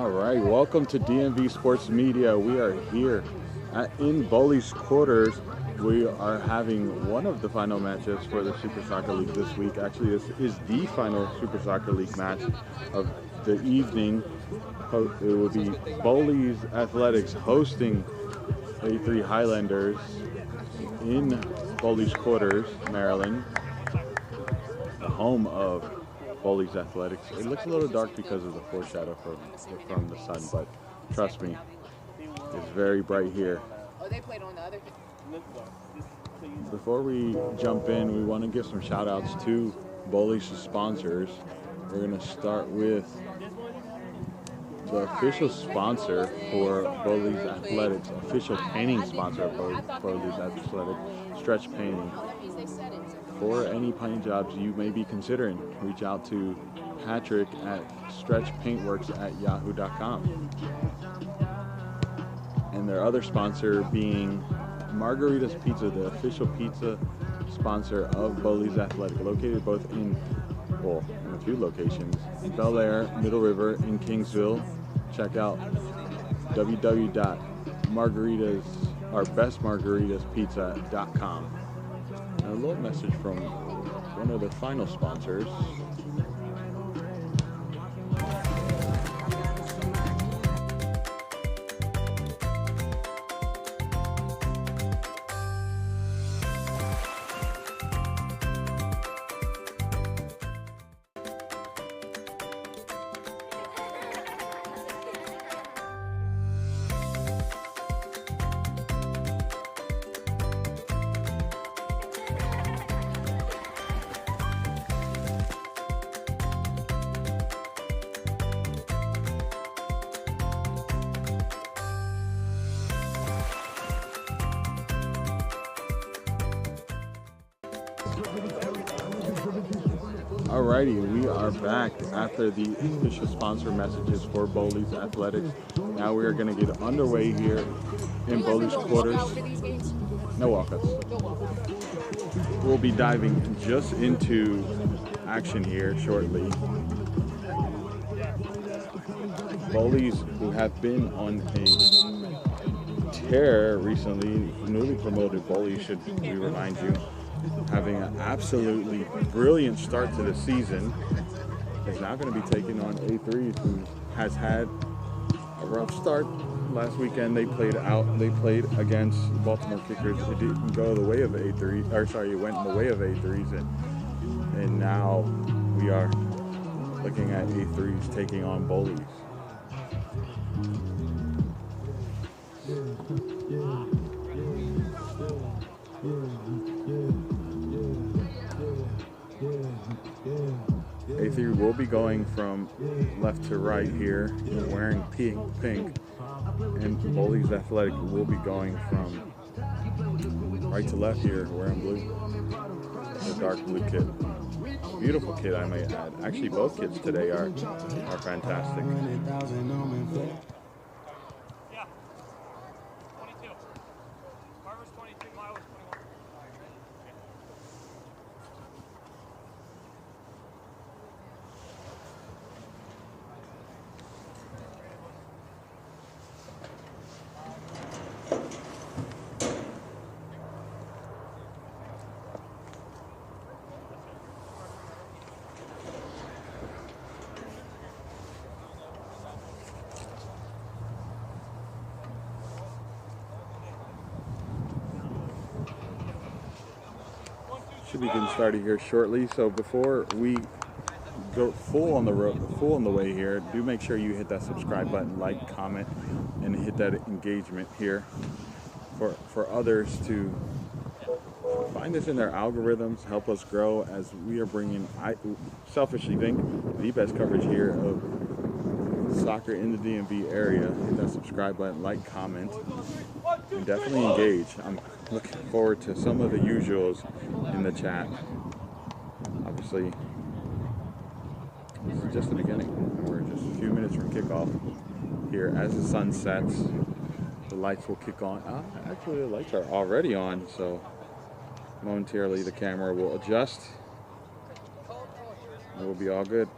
All right, welcome to DMV Sports Media. We are here in Bowleys quarters. We are having one of the final matches for the Super Soccer League this week. Actually, this is the final Super Soccer League match of the evening. It will be Bowleys Athletics hosting A3 Highlanders in Bowleys quarters, Maryland, the home of Bowleys Athletics. It looks a little dark because of the foreshadow from the sun, but trust me, it's very bright here. Before we jump in, we want to give some shout outs to Bowleys sponsors. We're going to start with the official sponsor for Bowleys Athletics, official painting sponsor of Bowleys Athletics, Stretch Painting. For any paint jobs you may be considering, reach out to Patrick at stretchpaintworks@yahoo.com. And their other sponsor being Margarita's Pizza, the official pizza sponsor of Bowleys Athletic, located both in a few locations, Bel Air, Middle River, and Kingsville. Check out www.bestmargaritaspizza.com. A little message from one of the final sponsors. Alrighty, we are back after the official sponsor messages for Bowleys Athletics. Now we are going to get underway here in Bowleys quarters. No walkouts. We'll be diving just into action here shortly. Bowleys, who have been on a tear recently, newly promoted Bowleys, should we remind you, having an absolutely brilliant start to the season, is now going to be taking on A3, who has had a rough start. Last weekend they played against Baltimore Kickers. It didn't go the way of A3, or sorry, it went in the way of A3s, and now we are looking at A3s taking on Bowleys. A3 will be going from left to right here, wearing pink, and Bowleys Athletic will be going from right to left here, wearing blue. The dark blue kit. Beautiful kit, I may add. Actually, both kits today are fantastic. Should be getting started here shortly. So before we go full on the way here, do make sure you hit that subscribe button, like, comment, and hit that engagement here for others to find us in their algorithms, help us grow as we are bringing, I selfishly think, the best coverage here of soccer in the DMV area. Hit that subscribe button, like, comment, and definitely engage. I'm looking forward to some of the usuals in the chat. Obviously, this is just the beginning. We're just a few minutes from kickoff here. As the sun sets, the lights will kick on. Actually, the lights are already on, so momentarily the camera will adjust. It will be all good.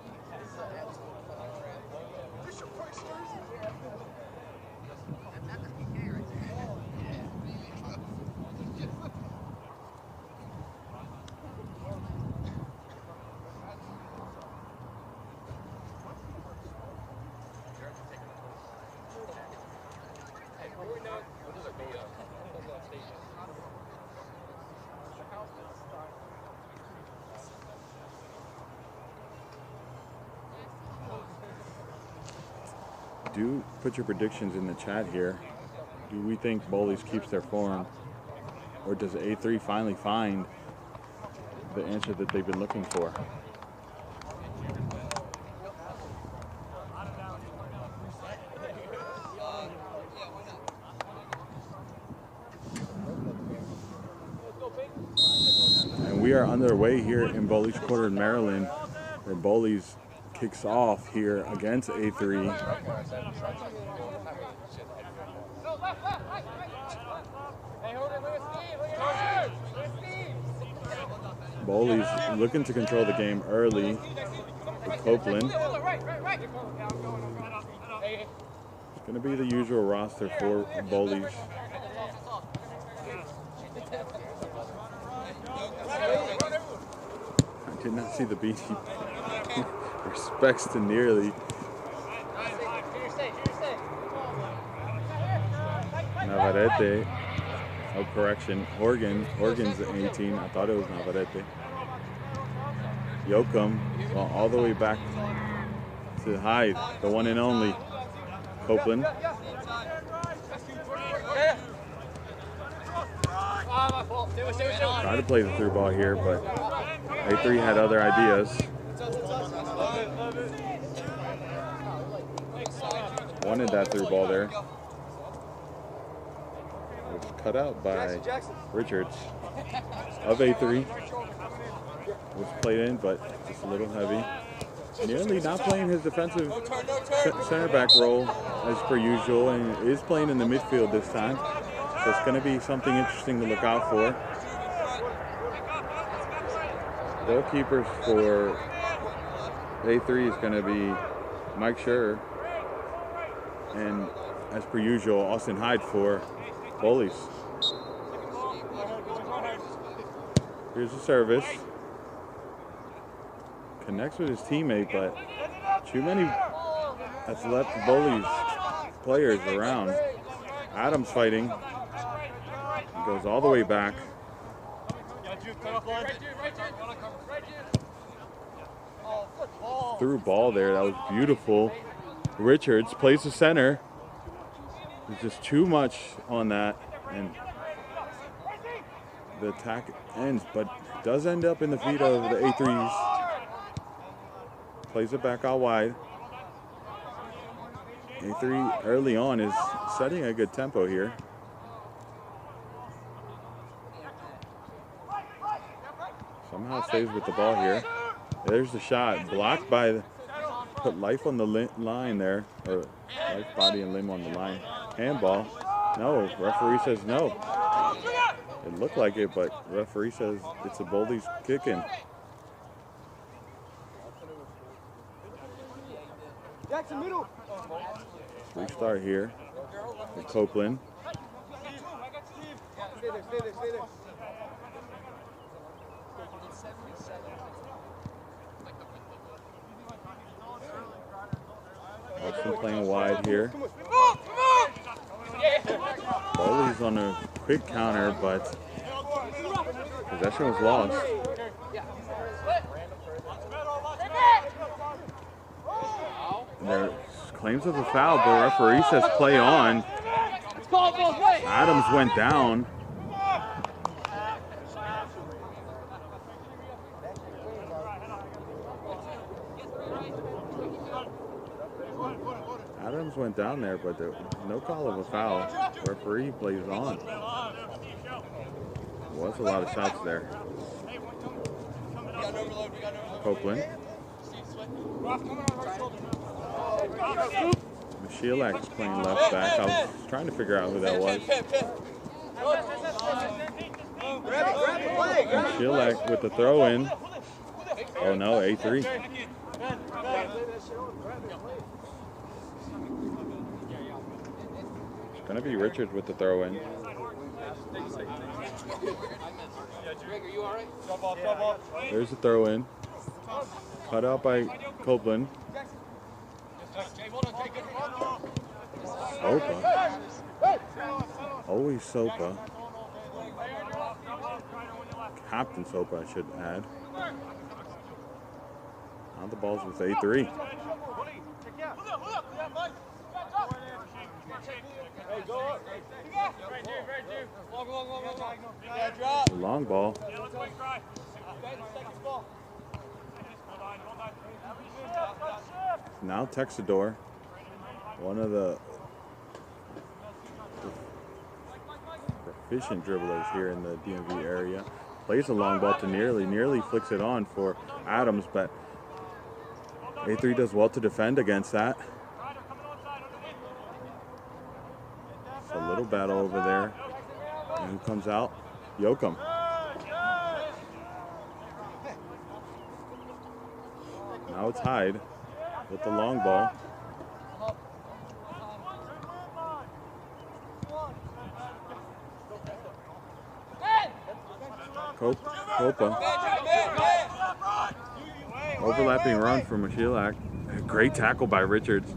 do put your predictions in the chat here. Do we think Bowleys keeps their form, or does A3 finally find the answer that they've been looking for? And we are underway here in Bowleys Quarter in Maryland, where Bowleys kicks off here against A3. Bowleys looking to control the game early with Copeland. It's going to be the usual roster for Bowleys. I did not see the beat. Respects to Nearly. Navarrete. Oh, correction. Horgan's 18. I thought it was Navarrete. Yoakum, well, all the way back to Hyde, the one and only Copeland. Tried to play the through ball here, but A3 had other ideas. Wanted that through ball there. It was cut out by Richards of A3. Was played in, but just a little heavy. Nearly not playing his defensive center back role as per usual, and is playing in the midfield this time. So it's going to be something interesting to look out for. Goalkeepers for A3 is going to be Mike Scherer, and as per usual, Austin Hyde for Bowleys. Here's the service. Connects with his teammate, but too many has left Bowleys players around. Adams fighting. He goes all the way back. Through ball there, that was beautiful. Richards plays the center. There's just too much on that, and the attack ends, but does end up in the feet of the A3s. Plays it back out wide. A3 early on is setting a good tempo here. Somehow stays with the ball here. There's the shot, blocked by the, put life on the line there, or life, body, and limb on the line. Handball. No, referee says no. It looked like it, but referee says it's a Bowleys kick-in. Restart here with Copeland. Austin playing wide here. Bowleys on a quick counter, but possession was lost. There's claims of a foul, but referee says play on. Adams went down. Adams went down there, but there was no call of a foul. Referee plays on. Well, that's a lot of shots there. Copeland. Michielak is playing left back. I was trying to figure out who that was. Michielak with the throw in. Oh no, A3. It's going to be Richards with the throw in. There's the throw in. Cut out by Copeland. Sopa. Always Sopa. Captain Sopa, I should add. Now the ball's with A3. Long ball. Now Texador, one of the proficient dribblers here in the DMV area, plays a long ball to Nearly flicks it on for Adams, but A3 does well to defend against that. It's a little battle over there. And who comes out? Yoakum. Now it's Hyde with the long ball. Copa. Overlapping run from Mashilak. Great tackle by Richards.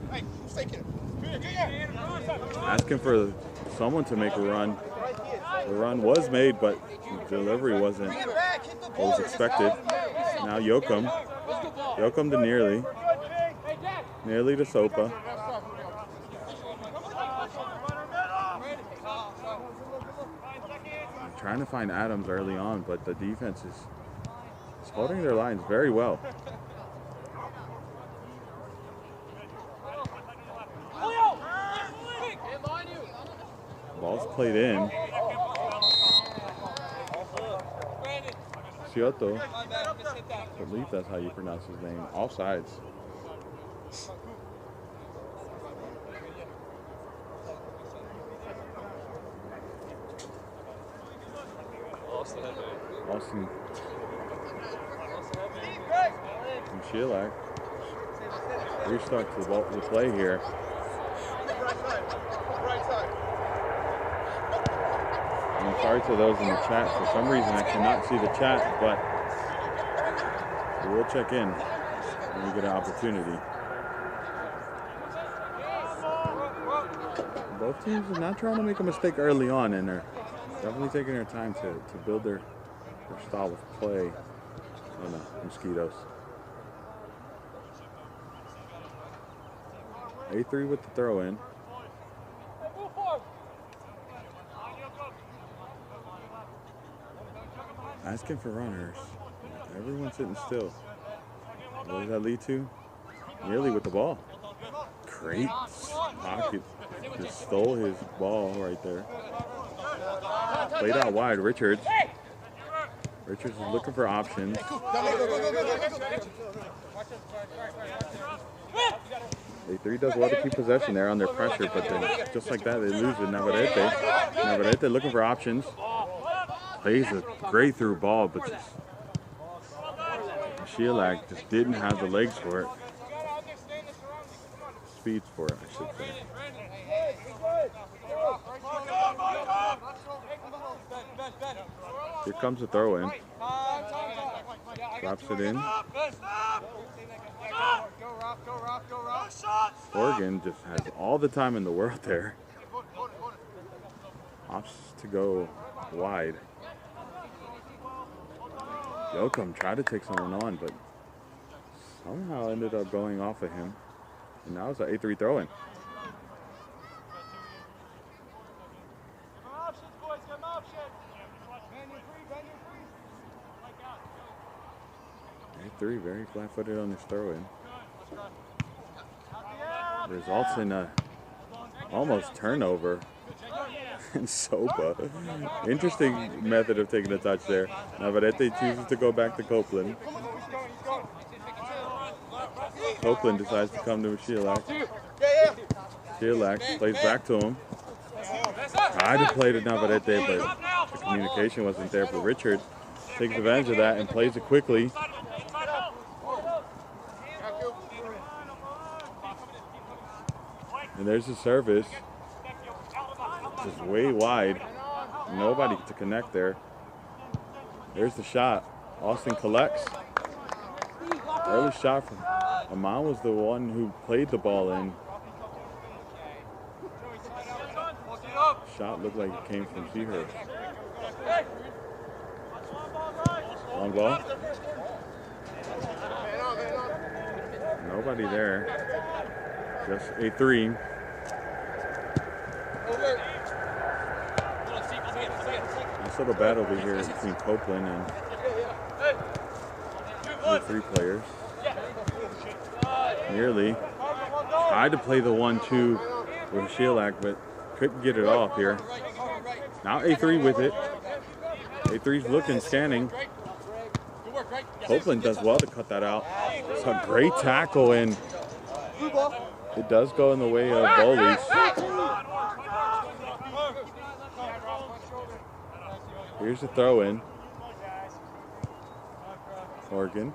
Asking for someone to make a run. The run was made, but the delivery wasn't what was expected. Now Yoakum. Yoakum to Nearly. Nearly to Sopa. Trying to find Adams early on, but the defense is holding their lines very well. Ball's played in. Cioto, I believe that's how you pronounce his name. Offsides. Austin and Sheilak restart the play here. And I'm sorry to those in the chat. For some reason I cannot see the chat, but we'll check in when we get an opportunity. Both teams are not trying to make a mistake early on, and they're definitely taking their time to build their style of play on the Mosquitoes. A3 with the throw in. Asking for runners. Everyone's sitting still. What does that lead to? Nearly with the ball. Great pocket. Just stole his ball right there. Played out wide. Richards. Richards is looking for options. A3 does well to keep possession there under pressure, but then just like that, they lose it. Navarrete looking for options. Plays a great through ball, but just Sheilak just didn't have the legs for it. Speed for it, I should say. Here comes the throw in. Drops it in. Oregon just has all the time in the world there. Opts to go wide. Yoakum tried to take someone on, but somehow ended up going off of him. And now it's an A3 throw-in. A3 very flat-footed on his throw-in. Results in a almost turnover. And Sopa. Interesting method of taking a touch there. Navarrete chooses to go back to Copeland. Copeland decides to come to Sheilak. Sheilak plays back to him. Tried to play to Navarrete, but the communication wasn't there. But Richard takes advantage of that and plays it quickly. And there's the service. Just way wide. Nobody to connect there. There's the shot. Austin collects. Early shot from Aman was the one who played the ball in. Shot looked like it came from Seahurst. Long ball. Nobody there. Just a 3. Nice little battle over here between Copeland and the 3 players. Nearly tried to play the 1-2 with Sheilak, but couldn't get it off here. Now A3 with it. A3's looking, scanning. Copeland does well to cut that out. It's a great tackle, and it does go in the way of Bowleys. Here's the throw in. Morgan.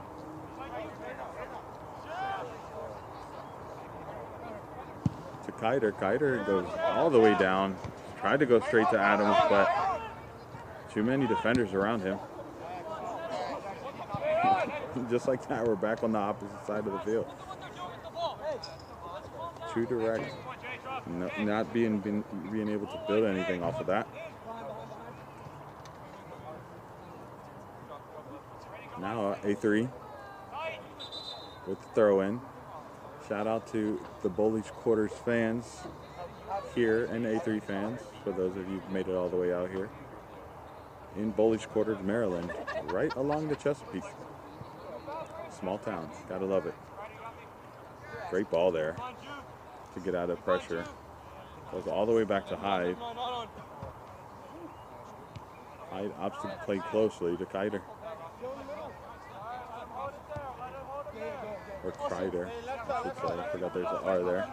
To Kiter. Kiter goes all the way down. Tried to go straight to Adams, but too many defenders around him. Just like that, we're back on the opposite side of the field. Too direct. No, not being able to build anything off of that. Now A3 with the throw in. Shout out to the Bowleys Quarters fans here and A3 fans, for those of you who made it all the way out here. In Bowleys Quarters, Maryland, right along the Chesapeake. Small town, gotta love it. Great ball there to get out of pressure. Goes all the way back to Hyde. Hyde opts to play closely to Kiter. Or Kreider, I should say. I forgot there's an R there.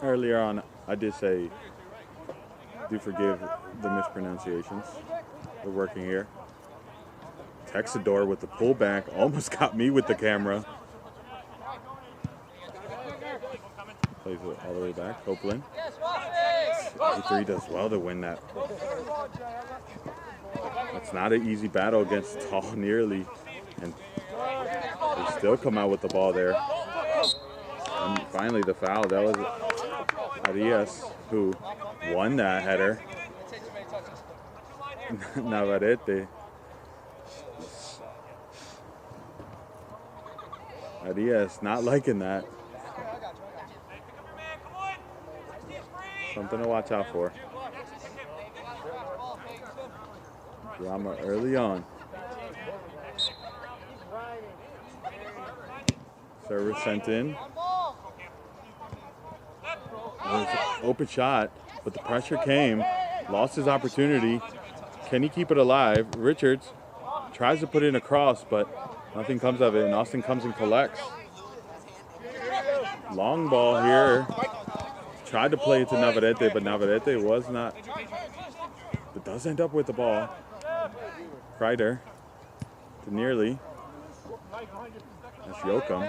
Earlier on, I did say, do forgive the mispronunciations. We're working here. Texador with the pullback almost got me with the camera. Plays it all the way back. Copeland. A3 does well to win that. It's not an easy battle against tall Nearly. And they still come out with the ball there. And finally the foul. That was Arias who won that header. Navarrete. Arias not liking that. Something to watch out for. Drama early on. Service sent in. It was an open shot, but the pressure came. Lost his opportunity. Can he keep it alive? Richards tries to put in a cross, but nothing comes of it, and Austin comes and collects. Long ball here. Tried to play it to Navarrete, but Navarrete was not. But does end up with the ball. Kreider to Nearly. That's Yoakum.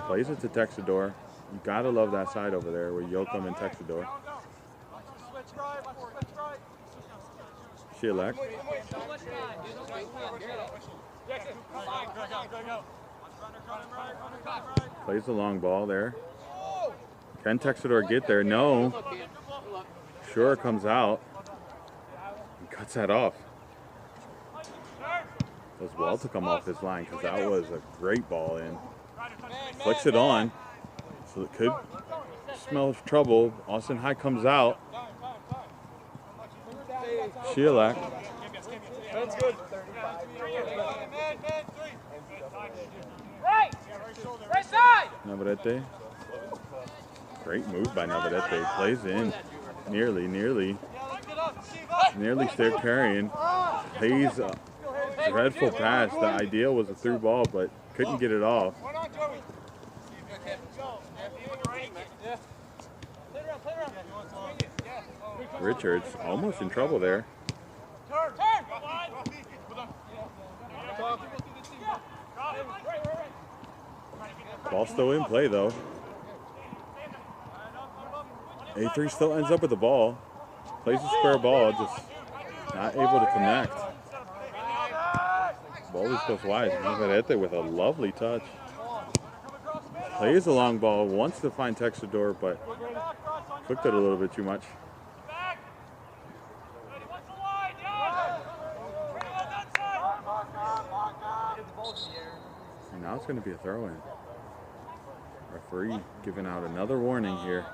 Plays it to Texador. You gotta love that side over there with Yoakum and Texador. Sheilak. Plays the long ball there. Can Texador get there? No. Sure comes out. He cuts that off. Does well to come off his line because that was a great ball in. Flicks it on. So it could smell trouble. Austin High comes out. Sheilak. That's good. Right side. Navarrete. Great move by Navarrete. Plays in. Nearly still carrying. Plays a dreadful pass. The idea was a through ball, but couldn't get it off. Richards almost in trouble there. Ball still in play though. A3 still ends up with the ball. Plays a square ball, just not able to connect. Bowleys goes wide. Navarrete with a lovely touch. Plays a long ball, wants to find Texador, but cooked it a little bit too much. And now it's going to be a throw-in. Referee giving out another warning here.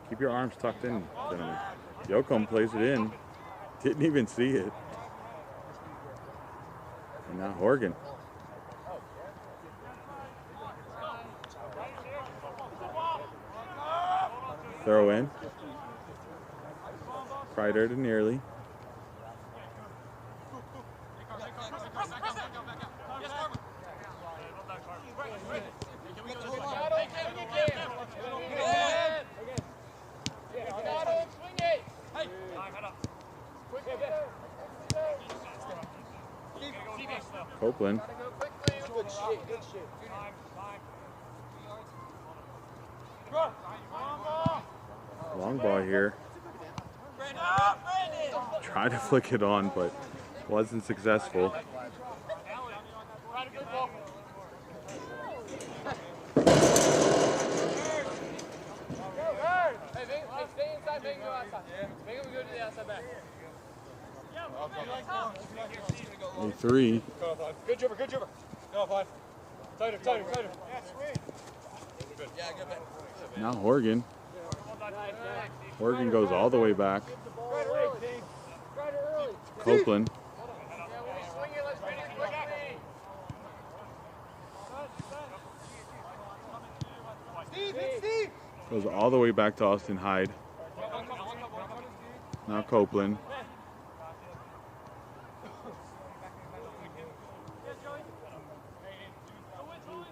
Keep your arms tucked in, gentlemen. Yoakum plays it in. Didn't even see it. And now Horgan. Throw in. Kreider to nearly. Copeland. Long ball here. Tried to flick it on, but wasn't successful. A3. Good jumper, good jumper. No, five. Tighter, tighter, tighter. Yeah, sweet. Good. Yeah, good, man. Now Horgan. Horgan goes all the way back. Copeland. Goes all the way back to Austin Hyde. Now Copeland.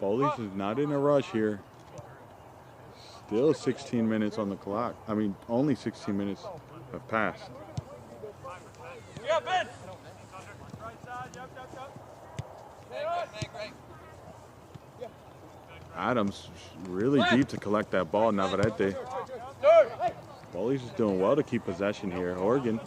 Bowleys is not in a rush here. Still 16 minutes on the clock. I mean, only 16 minutes have passed. Yeah, Ben. Adams really deep to collect that ball. Navarrete. Bowleys is doing well to keep possession here. Horgan.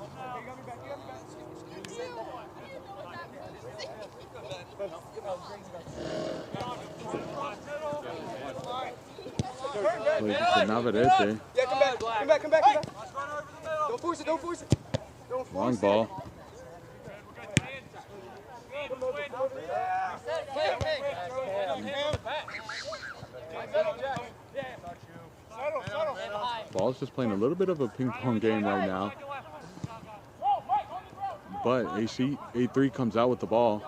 Plays it to Navarrete. Yeah, come back, come back, come back, come back. Don't force it, don't force it. Don't force Long it. ball. Ball's just playing a little bit of a ping pong game right now. But A3 comes out with the ball.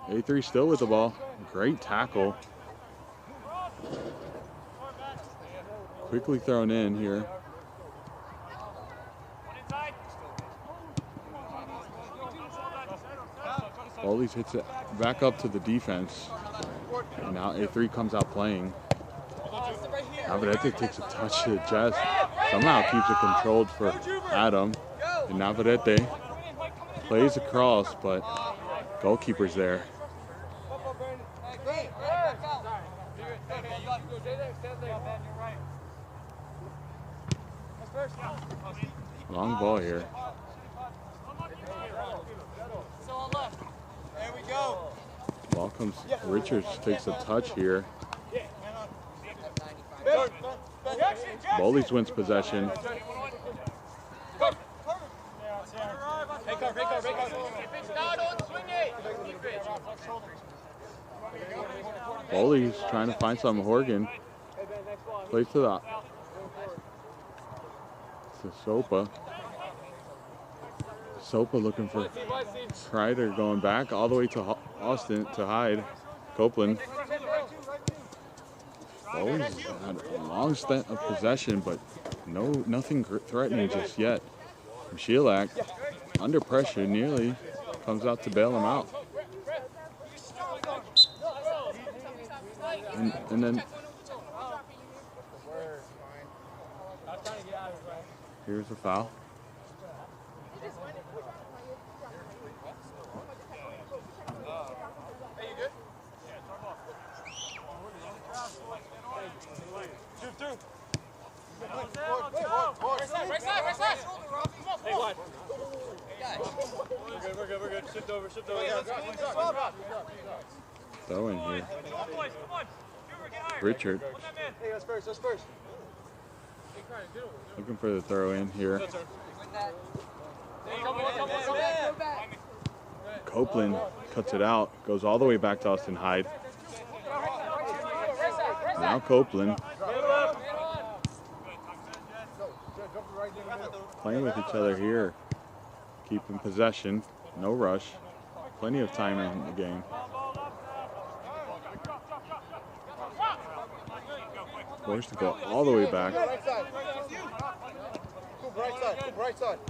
A3 still with the ball. Great tackle. Quickly thrown in here. Bowleys hits it back up to the defense. And now A3 comes out playing. Navarrete takes a touch to the chest. Somehow keeps it controlled for Adam. And Navarrete plays across, but goalkeeper's there. Long ball here. There we go. Ball comes. Richards takes a touch here. Bowleys wins possession. Bowleys trying to find some. Horgan plays to the Sopa. Sopa looking for Kreider, going back all the way to Austin to Hyde. Copeland. Bowleys had a long stint of possession, but nothing threatening just yet. Sheilak, under pressure, nearly comes out to bail him out. And then here's a foul. We're good. Shift over. Throw in here. Richard. Hey, that's first. Looking for the throw in here. Copeland cuts it out, goes all the way back to Austin Hyde. Now Copeland playing with each other here, keeping possession, no rush, plenty of time in the game. Forced to go all the way back. Right side.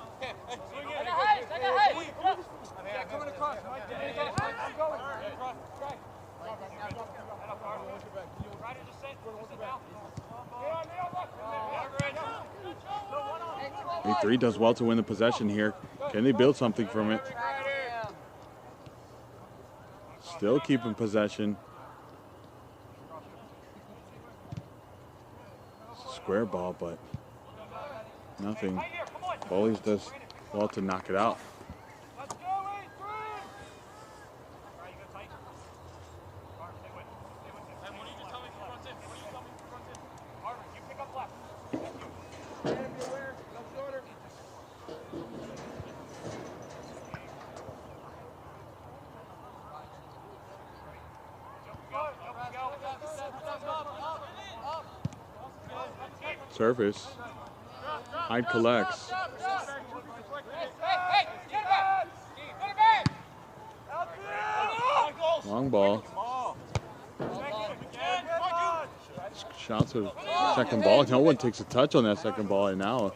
A3 does well to win the possession here. Can they build something from it? Still keeping possession. Square ball, but nothing. Bowleys does well to knock it out. Service. Hyde collects. Long ball. Shouts to second ball. No one takes a touch on that second ball, and now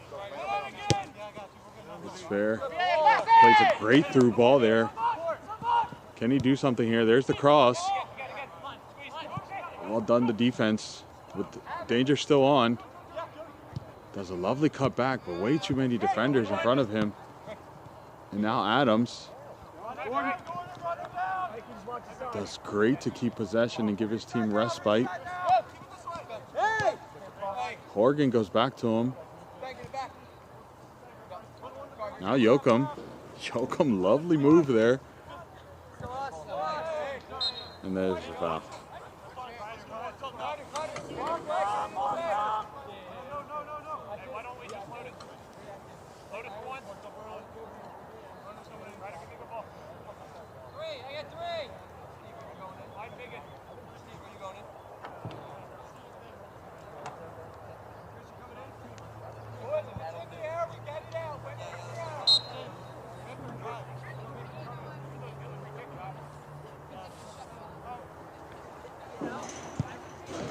it's fair. Plays a great through ball there. Can he do something here? There's the cross. Well done, the defense. With danger still on. Does a lovely cut back, but way too many defenders in front of him. And now Adams does great to keep possession and give his team respite. Horgan goes back to him. Now Yoakum. Yoakum, lovely move there. And there's the foul.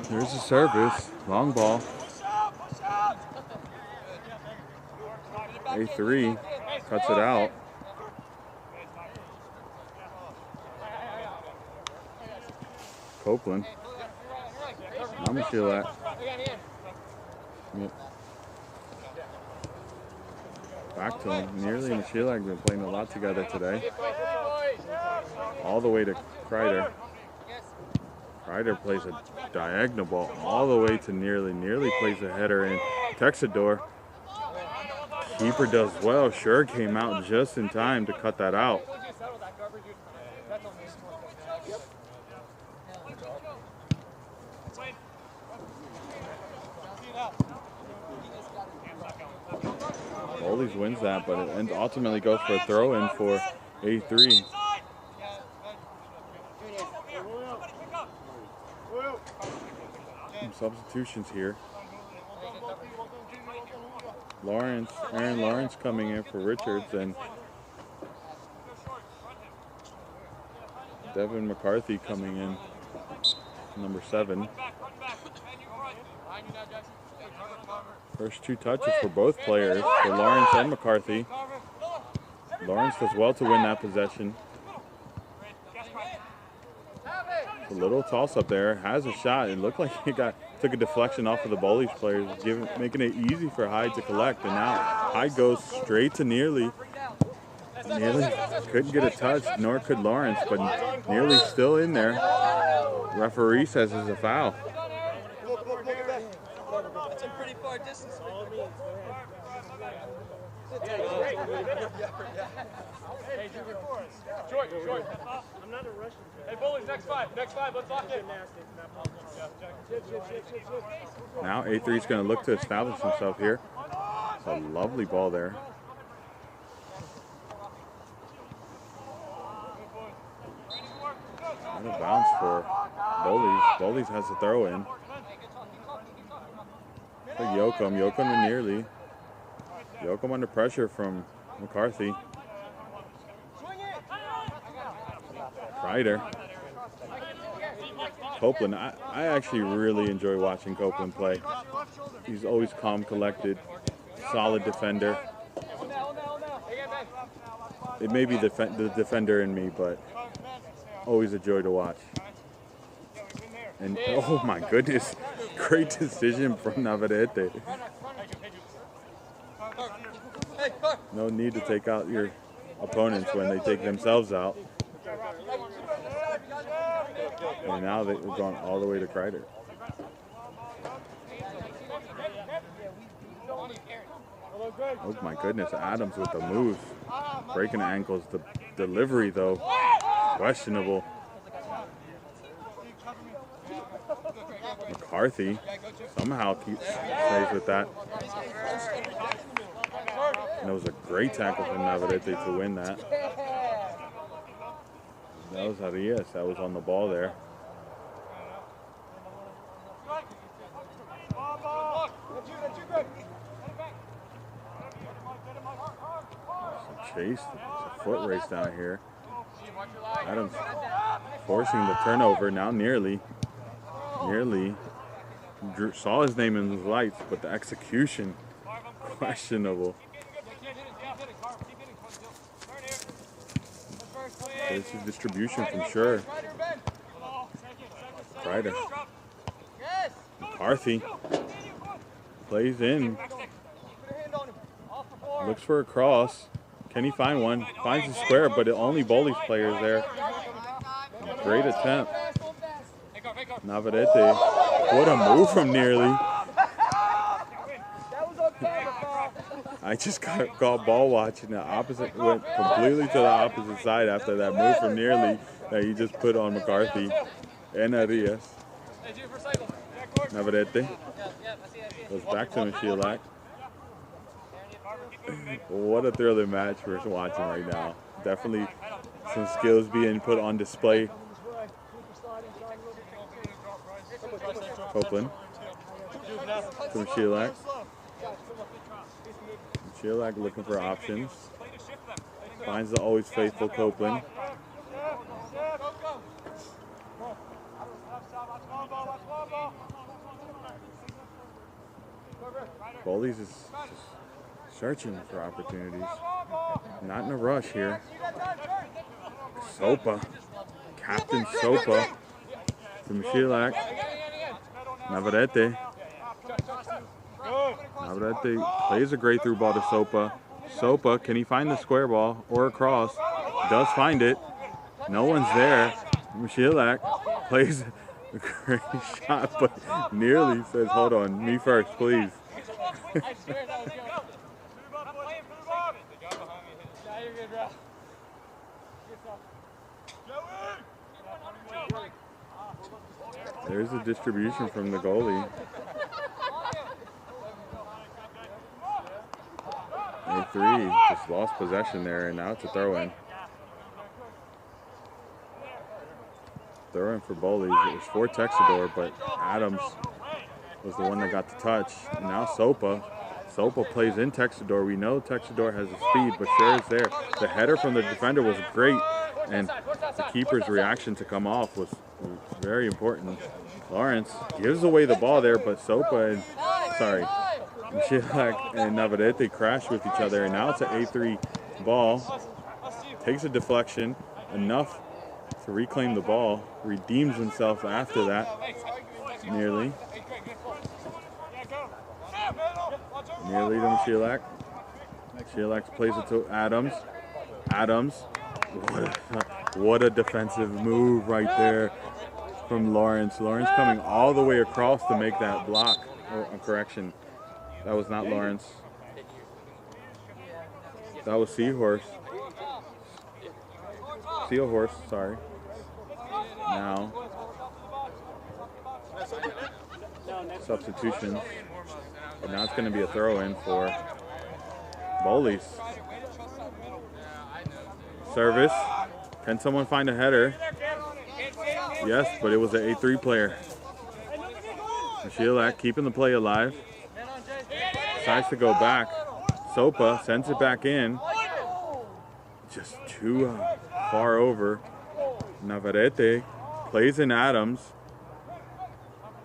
There's a service, long ball. A3 cuts it out. Copeland. I'm gonna feel that. Yep. Back to him. Nearly and Sheila have been playing a lot together today. All the way to Kreider. Kreider plays a diagonal ball all the way to Nearly. Nearly plays a header in. Texador. Keeper does well. Sure came out just in time to cut that out. Bowleys wins that, but it ultimately goes for a throw-in for A3. Some substitutions here. Aaron Lawrence coming in for Richards, and Devin McCarthy coming in, number 7. First 2 touches for both players, for Lawrence and McCarthy. Lawrence does well to win that possession. A little toss up there, has a shot. It looked like he took a deflection off of the Bowleys players, making it easy for Hyde to collect. And now Hyde goes straight to Nearly. Nearly couldn't get a touch, nor could Lawrence, but Nearly still in there. Referee says it's a foul. That's a pretty far distance. Short. I'm not a Russian. Hey, Bowleys, next five, let's lock in. Now A3 is going to look to establish himself here. It's a lovely ball there. Out of bounds for Bowleys. Bowleys has a throw in. For Yoakum. Yoakum to nearly. Yoakum under pressure from McCarthy. Ryder. Copeland. I actually really enjoy watching Copeland play. He's always calm, collected, solid defender. It may be the defender in me, but always a joy to watch. And oh my goodness, great decision from Navarrete. No need to take out your opponents when they take themselves out. And now they've gone all the way to Kreider. Oh my goodness, Adams with the moves. Breaking ankles. The delivery though, questionable. McCarthy somehow stays with that. And it was a great tackle from Navarrete to win that. That was Arias that was on the ball there. Chase, it's a foot race down here. Adams forcing the turnover now nearly saw his name in the lights, but the execution questionable. There's his distribution from Sure. Kreider. McCarthy plays in. Looks for a cross. Can he find one? Finds the square, but only Bowleys players there. Great attempt. Navarrete. What a move from nearly. I just got ball watching. The opposite went completely to the opposite side after that move from nearly that he just put on McCarthy and Arias. Navarrete goes back to Michielak. What a thrilling match we're watching right now. Definitely some skills being put on display. Copeland to Michielak. Michielak looking for options. Finds the always faithful Copeland. Bowleys is just searching for opportunities. Not in a rush here. Sopa. Captain Sopa to Michielak. Navarrete. Navarrete plays a great through ball to Sopa. Sopa, can he find the square ball or a cross? Does find it. No one's there. Michielak plays a great shot, but nearly says, hold on, me first, please. There's a distribution from the goalie. A3 just lost possession there, and now it's a throw-in. Throw-in for Bowleys. It was for Texador, but Adams was the one that got the touch. And now Sopa. Sopa plays in Texador. We know Texador has the speed, but Sure is there. The header from the defender was great, and the keeper's reaction to come off was very important. Lawrence gives away the ball there, but Michielak and Navarrete crash with each other, and now it's an A3 ball. Takes a deflection, enough to reclaim the ball, redeems himself after that, nearly. Nearly to Michielak. Michielak plays it to Adams. Adams, what a defensive move right there from Lawrence. Lawrence coming all the way across to make that block. Oh, correction. That was not Lawrence. That was Seahorse. Seahorse, sorry. Now, substitution. And now it's going to be a throw-in for Bowleys. Service. Can someone find a header? Yes, but it was an A3 player. Michalak keeping the play alive. Decides to go back. Sopa sends it back in. Just too far over. Navarrete plays in Adams.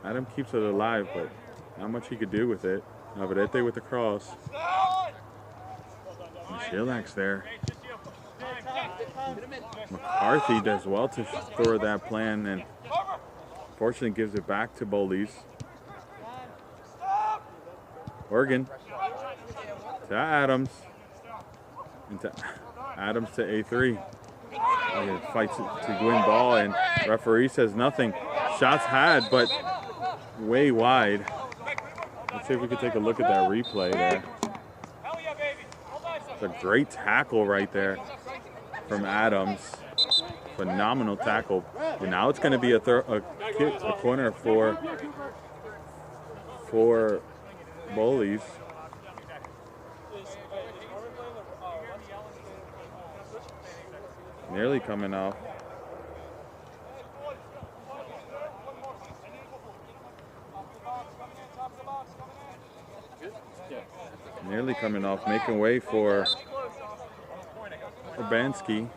Adam keeps it alive, but not much he could do with it. Navarrete with the cross. Michalak's there. McCarthy does well to store that plan and fortunately gives it back to Bowleys. Oregon to Adams. And to Adams to A3. Fights to win ball and referee says nothing. Shots had, but way wide. Let's see if we can take a look at that replay there. It's a great tackle right there from Adams. Phenomenal tackle. And now it's going to be a corner for Bowleys. Nearly coming off. Nearly coming off, making way for Urbanski.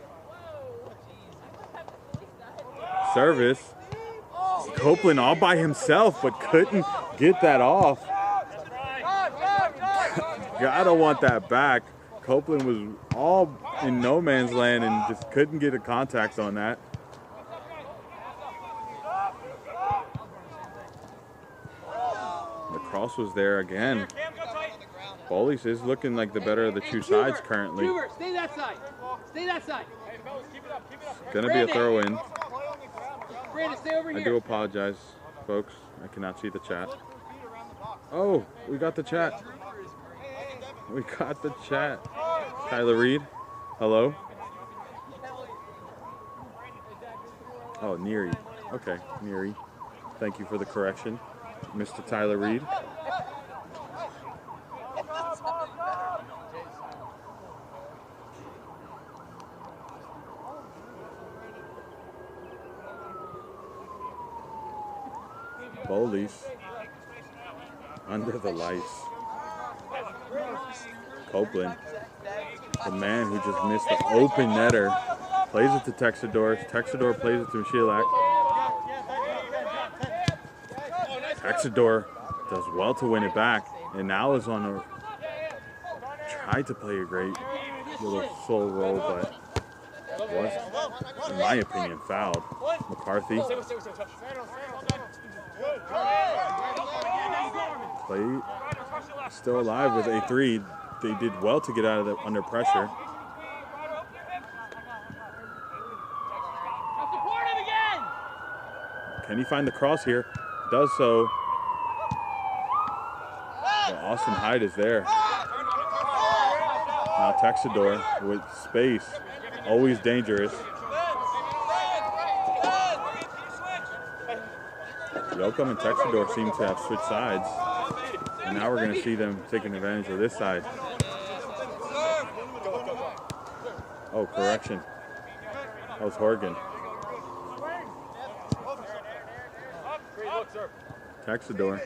Service. Copeland all by himself, but couldn't get that off. Gotta want that back. Copeland was all in no man's land and just couldn't get a contact on that. The cross was there again. Bowleys is looking like the better of the two sides currently. Stay that side. Stay that side. Gonna be a throw in. Brandon, stay over here. I do apologize, folks. I cannot see the chat. Oh, we got the chat. We got the chat. Tyler Reed, hello. Oh, Neary. Okay, Neary. Thank you for the correction, Mr. Tyler Reed. Bowleys under the lights. Copeland, the man who just missed the open netter, plays it to Texador. Texador plays it to Michalak. Texador does well to win it back, and now is on a tried to play a great little soul roll, but was, in my opinion, fouled. McCarthy. Play still alive with A3. They did well to get out of the under pressure. Can he find the cross here? Does so. Well, Austin Hyde is there. Now Texador with space. Always dangerous. Yoakum and Texador seem to have switched sides. And now we're going to see them taking advantage of this side. Oh, correction. That was Horgan. Texador.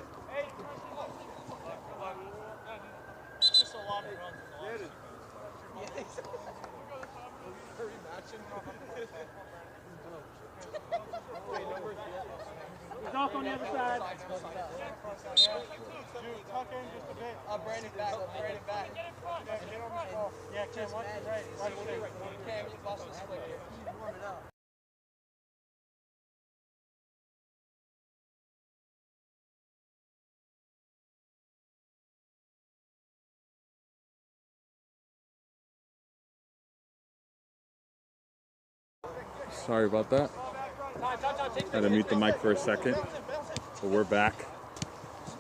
Off on the other side. Brandon back. Brandon back. Yeah, Cam, watch the right. Cam, you lost the split here. Warm it up. Sorry about that. Had to mute the mic for a second, but we're back.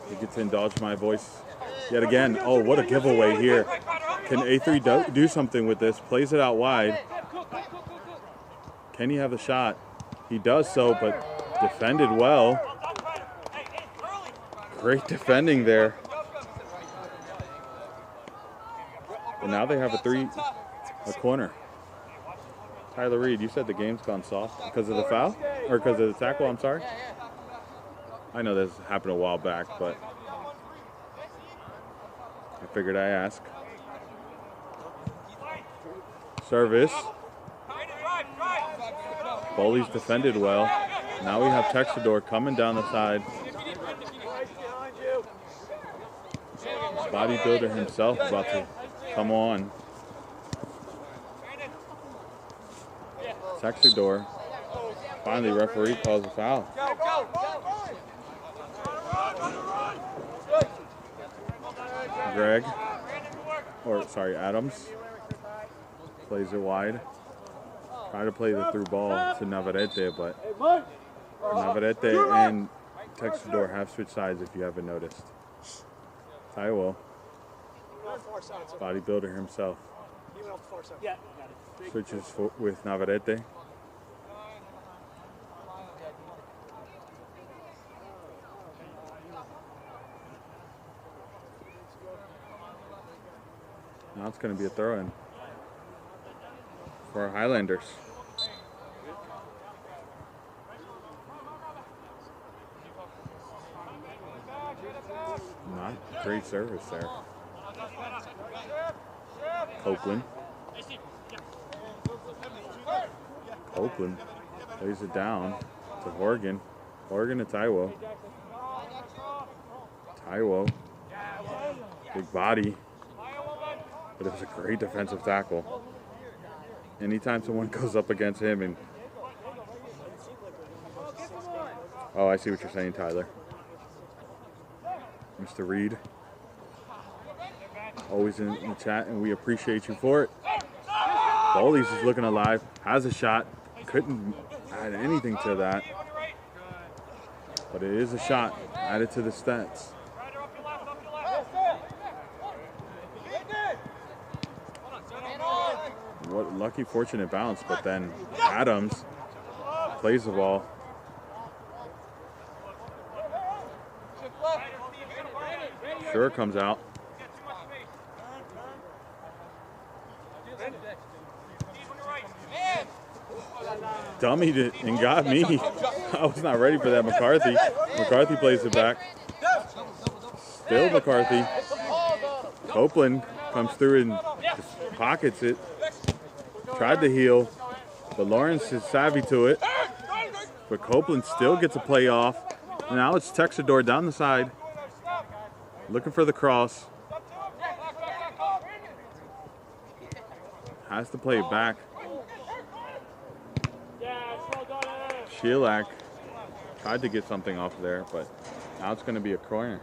You get to indulge my voice yet again. Oh, what a giveaway here. Can A3 do something with this? Plays it out wide. Can he have a shot? He does so, but defended well. Great defending there. But now they have a corner. Tyler Reed, you said the game's gone soft because of the foul? Or because of the tackle, I'm sorry? I know this happened a while back, but I figured I'd ask. Service. Bowleys defended well. Now we have Texador coming down the side. Bodybuilder himself about to come on. Texador. Finally, referee calls a foul. Greg, or sorry, Adams, plays it wide. Try to play the through ball to Navarrete, but Navarrete and Texador have switched sides if you haven't noticed. Taiwo, bodybuilder himself, switches with Navarrete. Now it's going to be a throw-in for our Highlanders. Not great service there. Copeland. Copeland lays it down to Horgan. Horgan to Taiwo. Taiwo. Big body. But it was a great defensive tackle. Anytime someone goes up against him and... Oh, I see what you're saying, Tyler. Mr. Reed. Always in the chat, and we appreciate you for it. Bowleys is looking alive. Has a shot. Couldn't add anything to that. But it is a shot. Added to the stats. What lucky, fortunate bounce, but then Adams plays the ball. Sure comes out. Dummied it and got me. I was not ready for that. McCarthy. McCarthy plays it back. Still McCarthy. Copeland comes through and just pockets it. Tried to heel, but Lawrence is savvy to it. But Copeland still gets a play off. And now it's Texador down the side, looking for the cross. Has to play it back. Sheilak tried to get something off there, but now it's going to be a corner.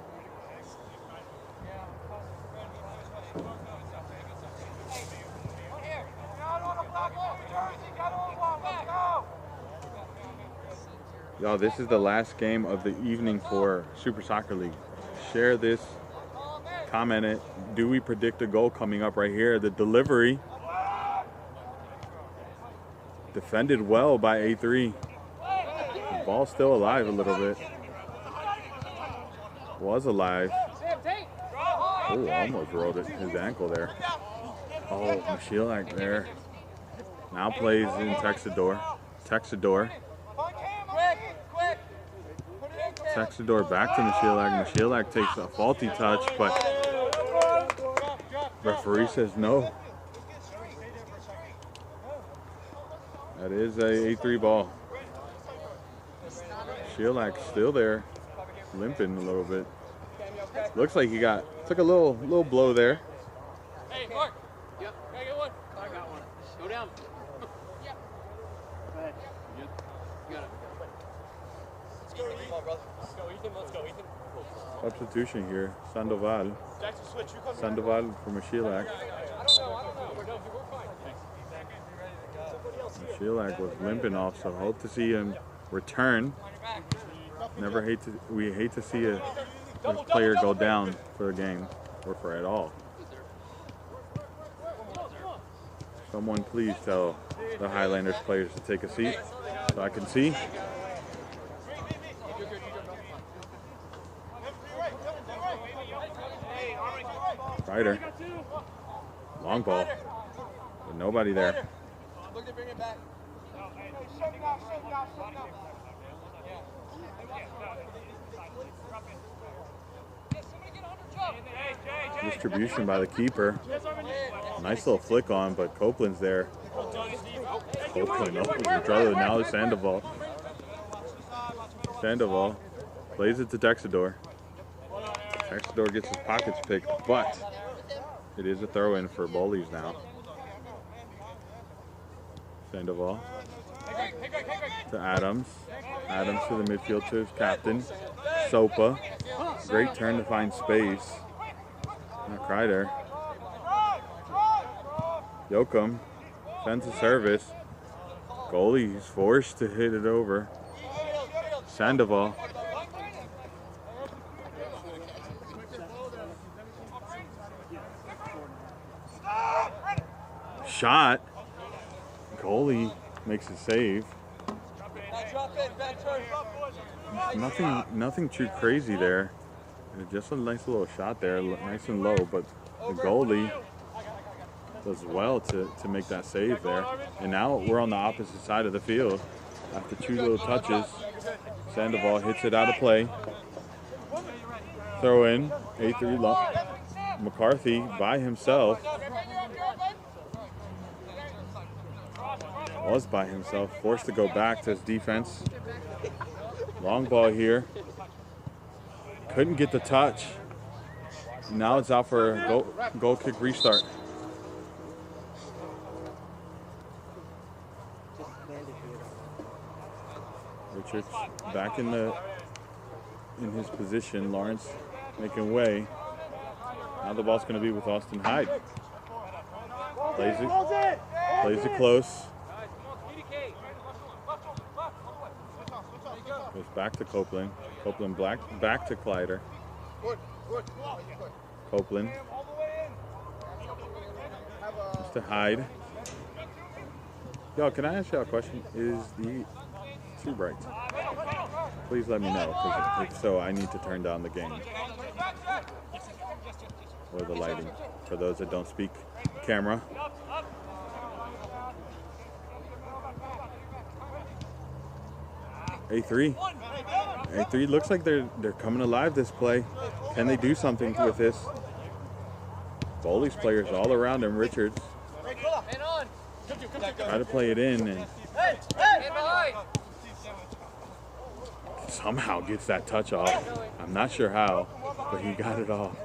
Y'all, this is the last game of the evening for Super Soccer League. Share this, comment it. Do we predict a goal coming up right here? The delivery. Defended well by A3. The ball's still alive a little bit. Was alive. Oh, almost rolled his ankle there. Oh, Mashilak there. Now plays in Texador. Texador. Texador back to Mashilak. Mashilak takes a faulty touch, but referee says no. That is a A3 ball. Mashilak still there, limping a little bit. Looks like he took a little blow there. Hey, Mark. Yep. Can I get one? I got one. Go down. Yep. Go ahead. You good? You got it. Let's go, Ethan. Come on, brother. Let's go, Ethan. Let's go, Ethan. Substitution here. Sandoval. Jackson, switch. You come Sandoval for Mashilak. I don't know. We're done. We're fine. Mashilak was limping off, so hope to see him return. We hate to see a player go down for a game or for at all. Someone please tell the Highlanders players to take a seat so I can see. Ryder. Long ball. But nobody there. Look to bring it back. Distribution by the keeper. Nice little flick on, but Copeland's there. Copeland, now Sandoval. Sandoval plays it to Texador. Texador gets his pockets picked, but it is a throw-in for Bowleys now. Sandoval to Adams. Adams to the midfield to his captain. Sopa. Great turn to find space. Not Kreider. Yoakum sends a service. Goalie is forced to hit it over. Sandoval. Shot. Goalie makes a save. Nothing too crazy there. Just a nice little shot there, nice and low, but the goalie does well to make that save there. And now we're on the opposite side of the field. After two little touches, Sandoval hits it out of play. Throw in, A3 McCarthy by himself. Was by himself, forced to go back to his defense. Long ball here. Couldn't get the touch. Now it's out for a goal kick restart. Richards back in his position. Lawrence making way. Now the ball's going to be with Austin Hyde. Plays it close. Goes back to Copeland. Copeland back to Kleider. Copeland. Just to Hyde. Yo, can I ask you a question? Is the too bright? Please let me know, because if so, I need to turn down the game. Or the lighting, for those that don't speak camera. A3 looks like they're coming alive this play. Can they do something with this? Bowleys players all around him. Richards try to play it in and somehow gets that touch off. I'm not sure how, but he got it off.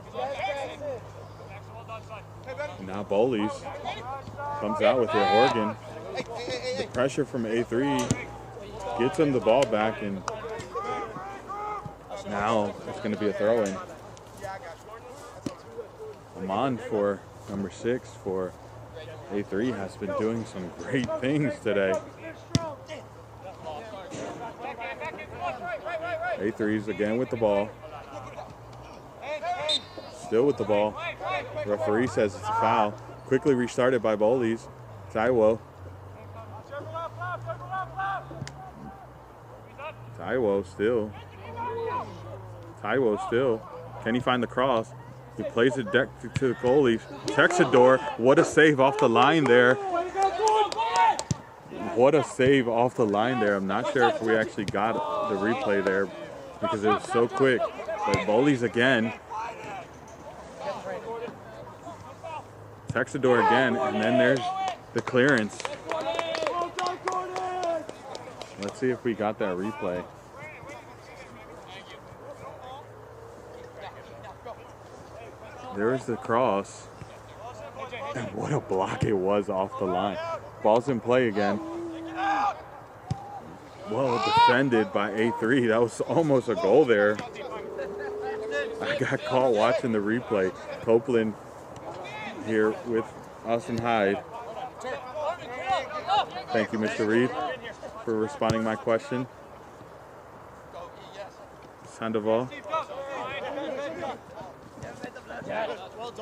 Now Bowleys comes out with it. Horgan. The pressure from A3 gets him the ball back, and now it's going to be a throw-in. Amon for number 6 for A3 has been doing some great things today. A3's again with the ball. Still with the ball. Referee says it's a foul. Quickly restarted by Bowleys. Taiwo. Taiwo still. Can he find the cross? He plays it to the goalies. Texador, what a save off the line there. What a save off the line there. I'm not sure if we actually got the replay there because it was so quick. But Bowleys again. Texador again, and then there's the clearance. Let's see if we got that replay. There's the cross. And what a block it was off the line. Ball's in play again. Well defended by A3. That was almost a goal there. I got caught watching the replay. Copeland here with Austin Hyde. Thank you, Mr. Reed, for responding to my question. Sandoval.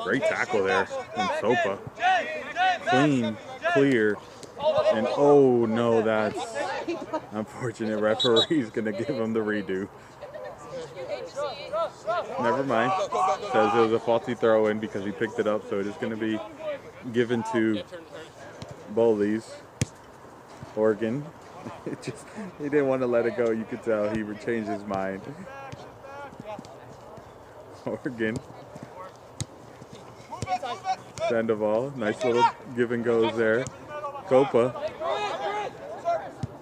Great tackle there from Sopa. Clean, clear, and oh no, that's unfortunate. Referee's gonna give him the redo. Never mind. Says it was a faulty throw in because he picked it up, so it is gonna be given to Bowleys. Oregon. He didn't want to let it go. You could tell he would change his mind. Oregon. Sandoval. Nice little give and goes there. Copa.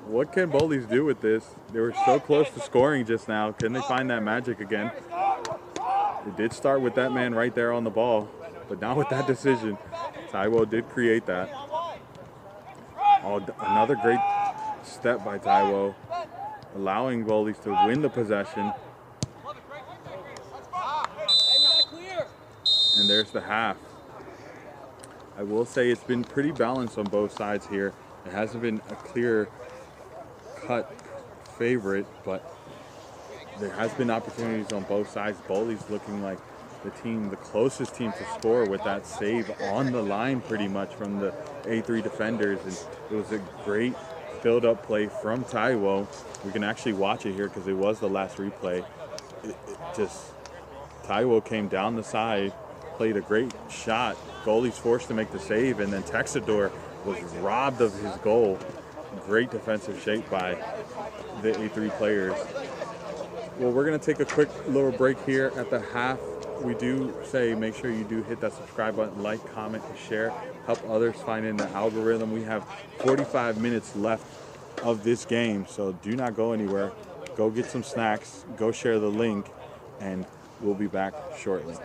What can Bowleys do with this? They were so close to scoring just now. Can they find that magic again? It did start with that man right there on the ball, but not with that decision. Taiwo did create that. Oh, another great step by Taiwo, allowing Bowleys to win the possession. And there's the half. I will say it's been pretty balanced on both sides here. It hasn't been a clear-cut favorite, but there has been opportunities on both sides. Bowleys looking like the closest team to score with that save on the line pretty much from the A3 defenders. And it was a great build-up play from Taiwo. We can actually watch it here because it was the last replay. Taiwo came down the side, played a great shot. Goalie's forced to make the save, and then Texador was robbed of his goal. Great defensive shape by the A3 players. Well, we're going to take a quick little break here at the half. We do say make sure you do hit that subscribe button, like, comment, and share. Help others find in the algorithm. We have 45 minutes left of this game, so do not go anywhere. Go get some snacks, go share the link, and we'll be back shortly.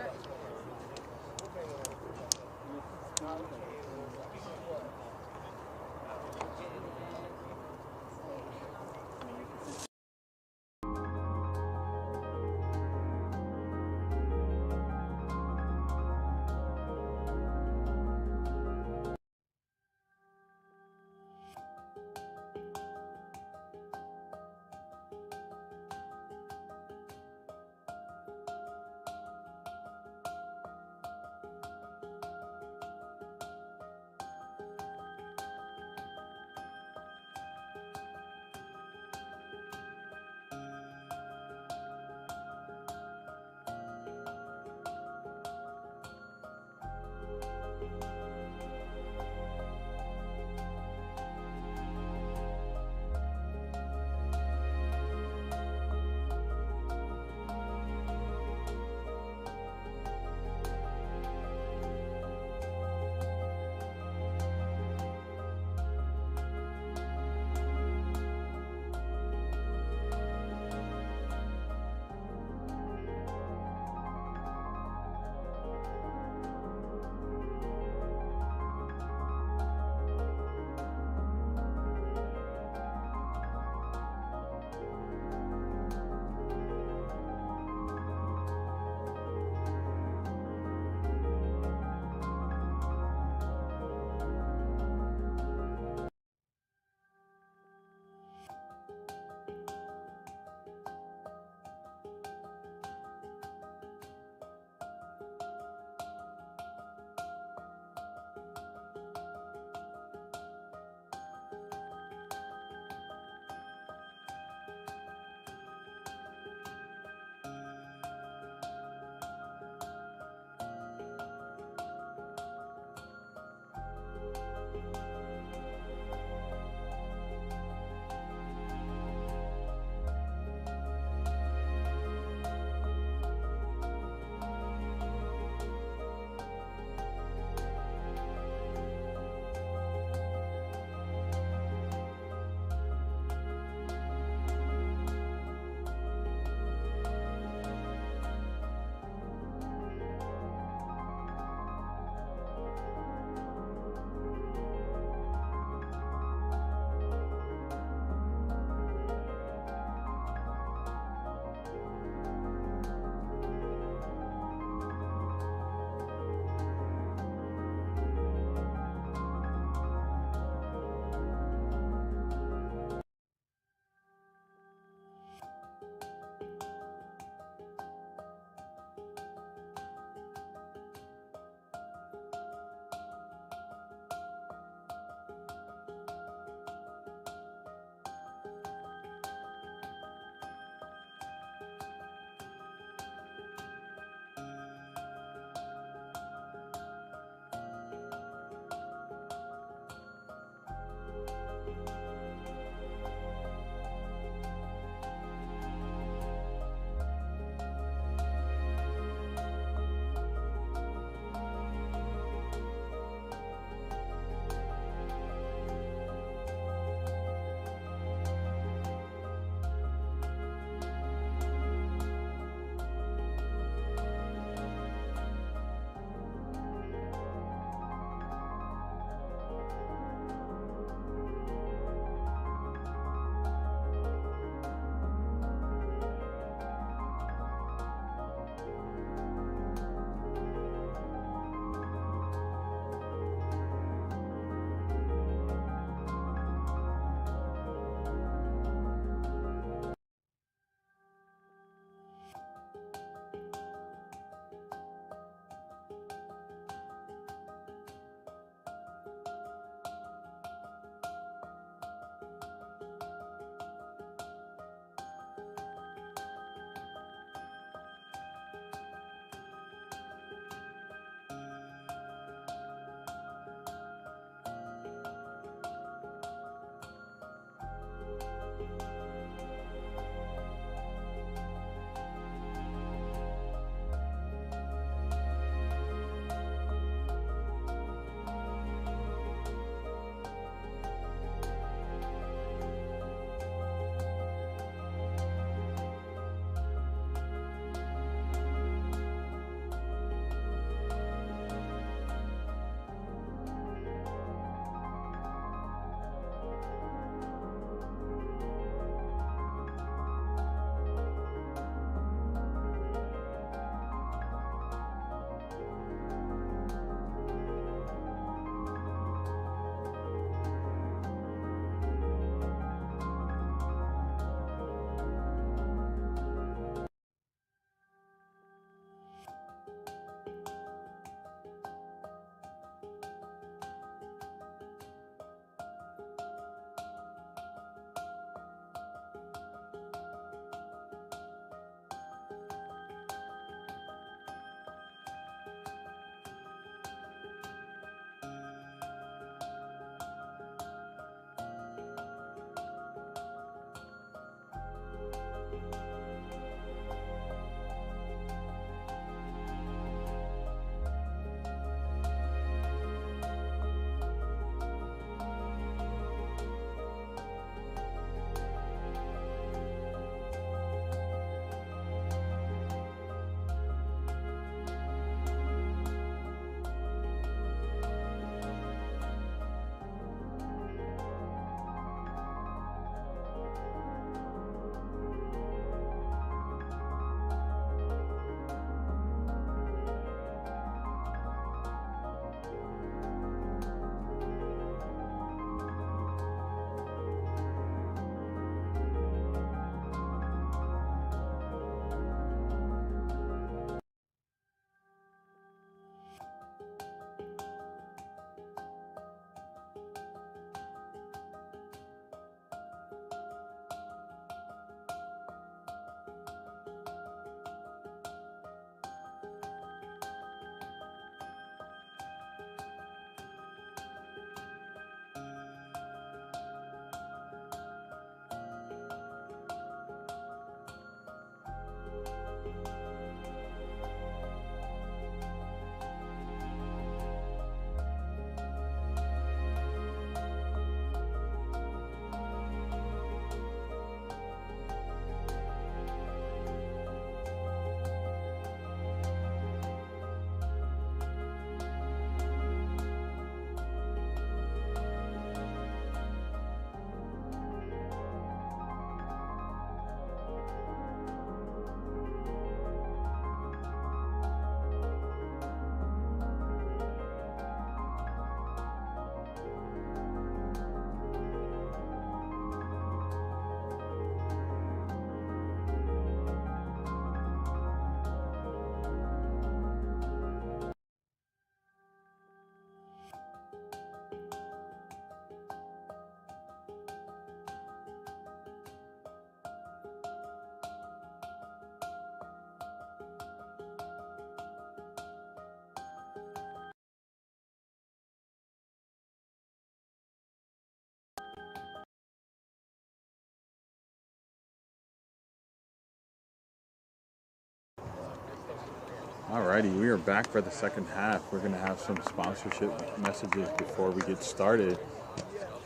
Alrighty, we are back for the second half. We're going to have some sponsorship messages before we get started.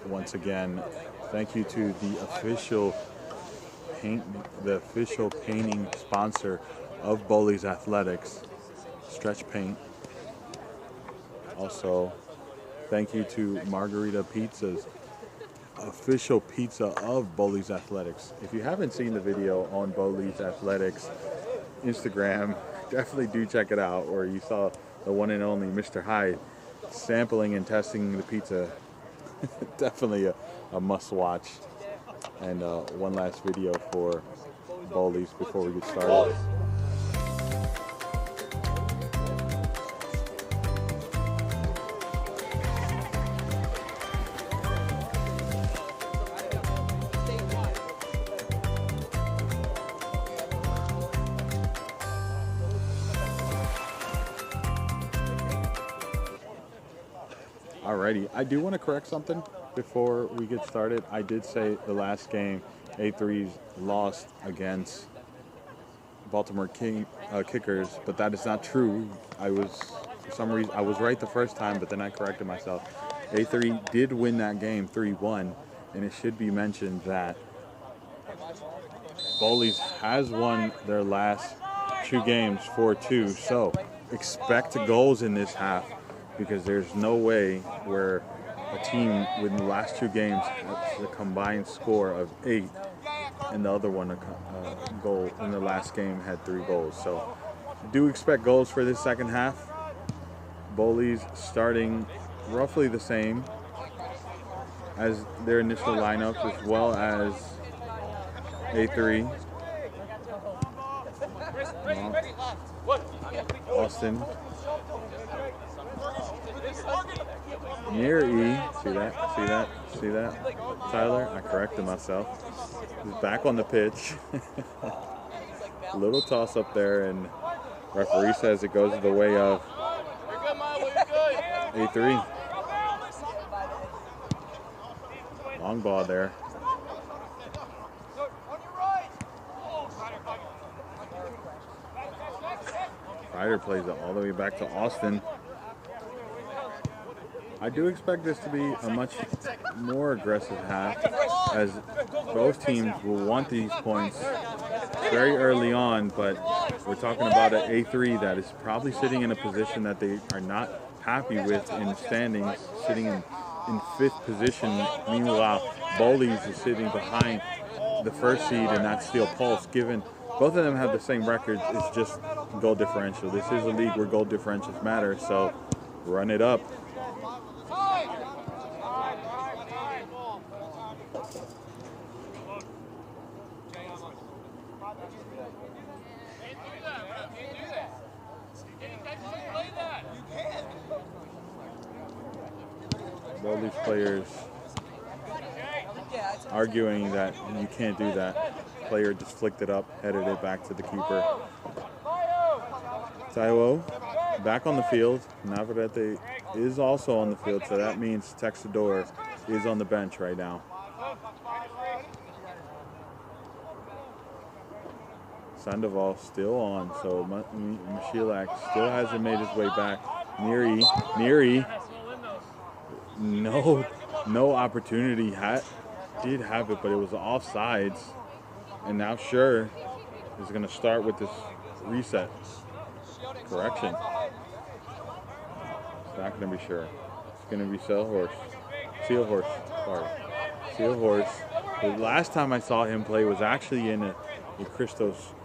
Once again, thank you to the official painting sponsor of Bowleys Athletics, Stretch Paint. Also, thank you to Margarita Pizza's official pizza of Bowleys Athletics. If you haven't seen the video on Bowleys Athletics Instagram, definitely do check it out, where you saw the one and only Mr. Hyde sampling and testing the pizza. Definitely a must watch. And one last video for Bowleys before we get started. Alrighty, I do want to correct something before we get started. I did say the last game, A3's lost against Baltimore Kickers, but that is not true. For some reason, I was right the first time, but then I corrected myself. A3 did win that game 3-1, and it should be mentioned that Bowleys has won their last 2 games 4-2, so expect goals in this half, because there's no way where a team within the last 2 games has a combined score of 8 and the other one a goal in the last game had 3 goals. So do expect goals for this second half. Bowleys starting roughly the same as their initial lineup, as well as A3. Austin. Near E. See that? Tyler, I corrected myself. He's back on the pitch. Little toss up there, and referee says it goes the way of A3. Long ball there. Ryder plays it all the way back to Austin. I do expect this to be a much more aggressive half, as both teams will want these points very early on, but we're talking about an A3 that is probably sitting in a position that they are not happy with in standings, sitting in 5th position. Meanwhile, Bowleys is sitting behind the first seed, and that's Steel Pulse. Given both of them have the same record, it's just goal differential. This is a league where goal differentials matter, so run it up. Bowleys players arguing that you can't do that. Player just flicked it up, headed it back to the keeper. Taiwo back on the field. Navarrete is also on the field, so that means Texador is on the bench right now. Sandoval still on, so Mashilak still hasn't made his way back. Neary. No opportunity. Did have it, but it was offsides. And now Sure is going to start with this reset. Correction. It's not going to be Sure. It's going to be Sealhorse. The last time I saw him play was actually in a Christos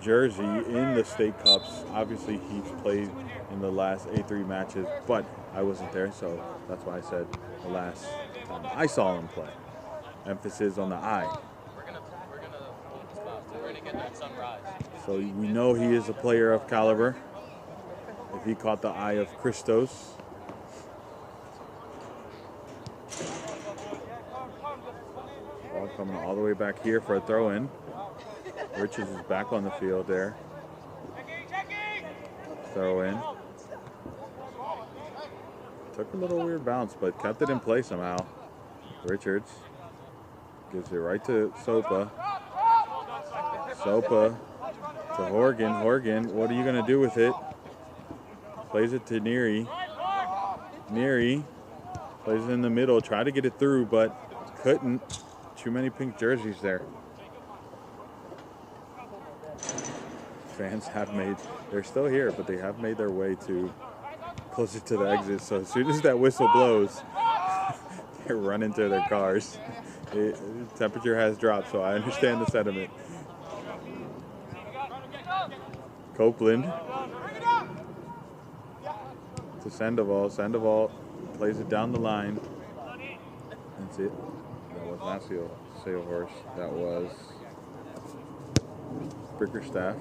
jersey in the state cups. Obviously he's played in the last A3 matches, but I wasn't there, so that's why I said the last time I saw him play. Emphasis on the I. We're gonna get that sunrise. So we know he is a player of caliber. If he caught the eye of Christos. Ball coming all the way back here for a throw-in. Richards is back on the field there. Throw in. Took a little weird bounce, but kept it in play somehow. Richards gives it right to Sopa. Sopa To Horgan. Horgan, what are you going to do with it? Plays it to Neary. Neary plays it in the middle. Tried to get it through, but couldn't. Too many pink jerseys there. Fans have made, they're still here, but they have made their way to closer to the exit. So as soon as that whistle blows, they're running to their cars. The temperature has dropped, so I understand the sentiment. Copeland to Sandoval. Sandoval plays it down the line. That's it. That was not Sailhorse. That was Bickerstaff.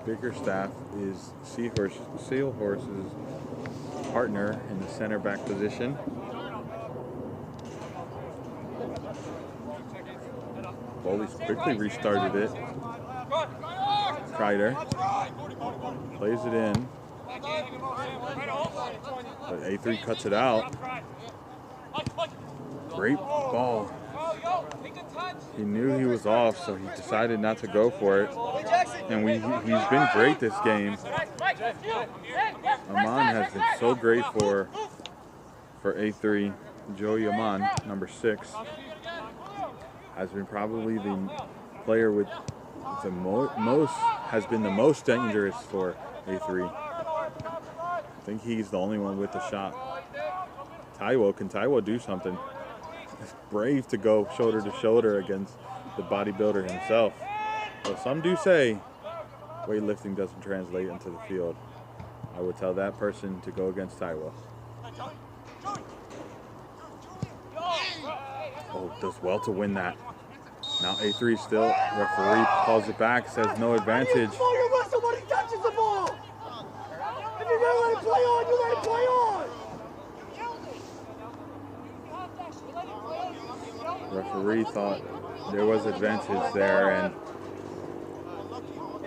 Bickerstaff is Sailhorse's partner in the center back position. Bowleys quickly restarted it. Kreider plays it in, but A3 cuts it out. Great ball. He knew he was off, so he decided not to go for it. And he's been great this game. Aman has been so great for A3. Joey Aman, number 6, has been probably the player with the has been the most dangerous for A3. I think he's the only one with the shot. Taiwo, can Taiwo do something? It's brave to go shoulder to shoulder against the bodybuilder himself. But some do say weightlifting doesn't translate into the field. I would tell that person to go against Taiwo. Oh, does well to win that. Now A3 still, referee calls it back, says no advantage. Somebody touches the ball. If you're gonna let it play on, you let it play on. Referee thought there was advantage there and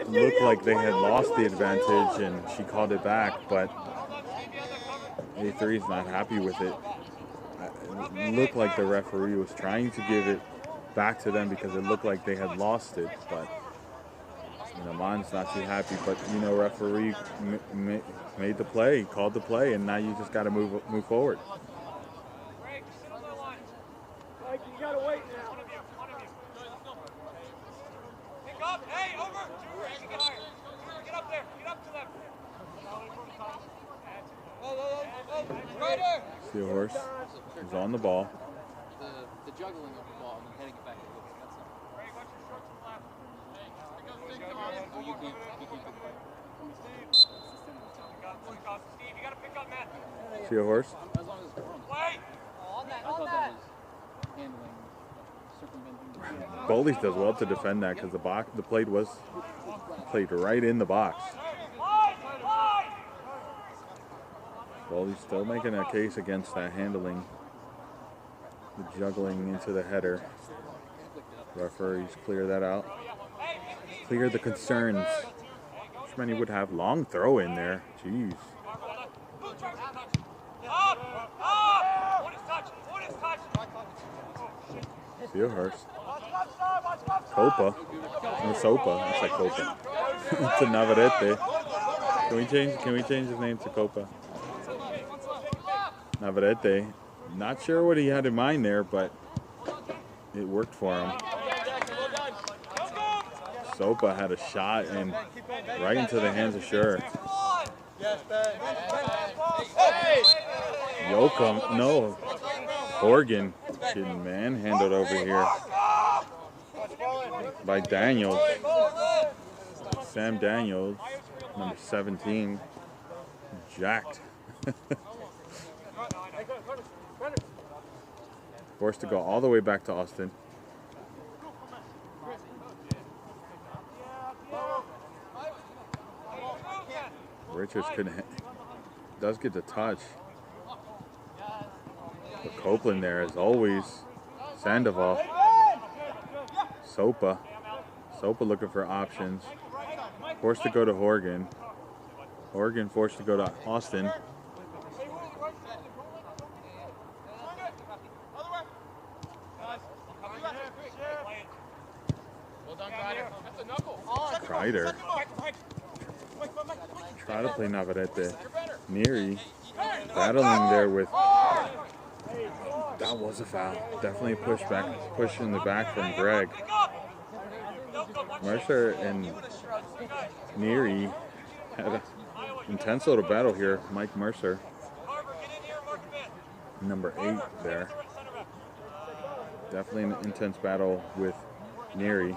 looked like they had lost the advantage, and she called it back, but A3 is not happy with it. It looked like the referee was trying to give it back to them because it looked like they had lost it, but Man's not too happy. But referee made the play, called the play, and now you just got to move forward. Mike, you gotta wait now. Pick up, hey, over. Get higher. Get up there. Get up to them. Rider. Sailhorse is on the ball. The juggling of the ball and heading it back to the goal. That's not. Ray, what's your short to the left? Oh, you can't Steve, you gotta pick up Matt. Sailhorse. As long as it's wrong. Play. I thought that was handling, circumventing the field. Bowleys does well to defend that because the play was played right in the box. Bowleys still making a case against that handling, the juggling into the header. Referees clear that out. Clear the concerns. Many would have long throw in there. Jeez. Sailhorse. Copa. No, Sopa. It's like Copa. It's a Navarrete. Can we change his name to Copa? Navarrete. Not sure what he had in mind there, but it worked for him. Sopa had a shot and right into the hands of Schur. Yoakum, no. Horgan getting manhandled over here by Daniels. Sam Daniels, number 17, jacked. Forced to go all the way back to Austin. Richards does get the touch. But Copeland there as always. Sandoval. Sopa looking for options. Forced to go to Horgan. Horgan forced to go to Austin. That's a knuckle. Kreider. Try to play Navarrete. Neri battling there with. That was a foul. Definitely a push in the back from Greg. Mercer and Neri had an intense little battle here. Mike Mercer, number 8 there. Definitely an intense battle with Neri.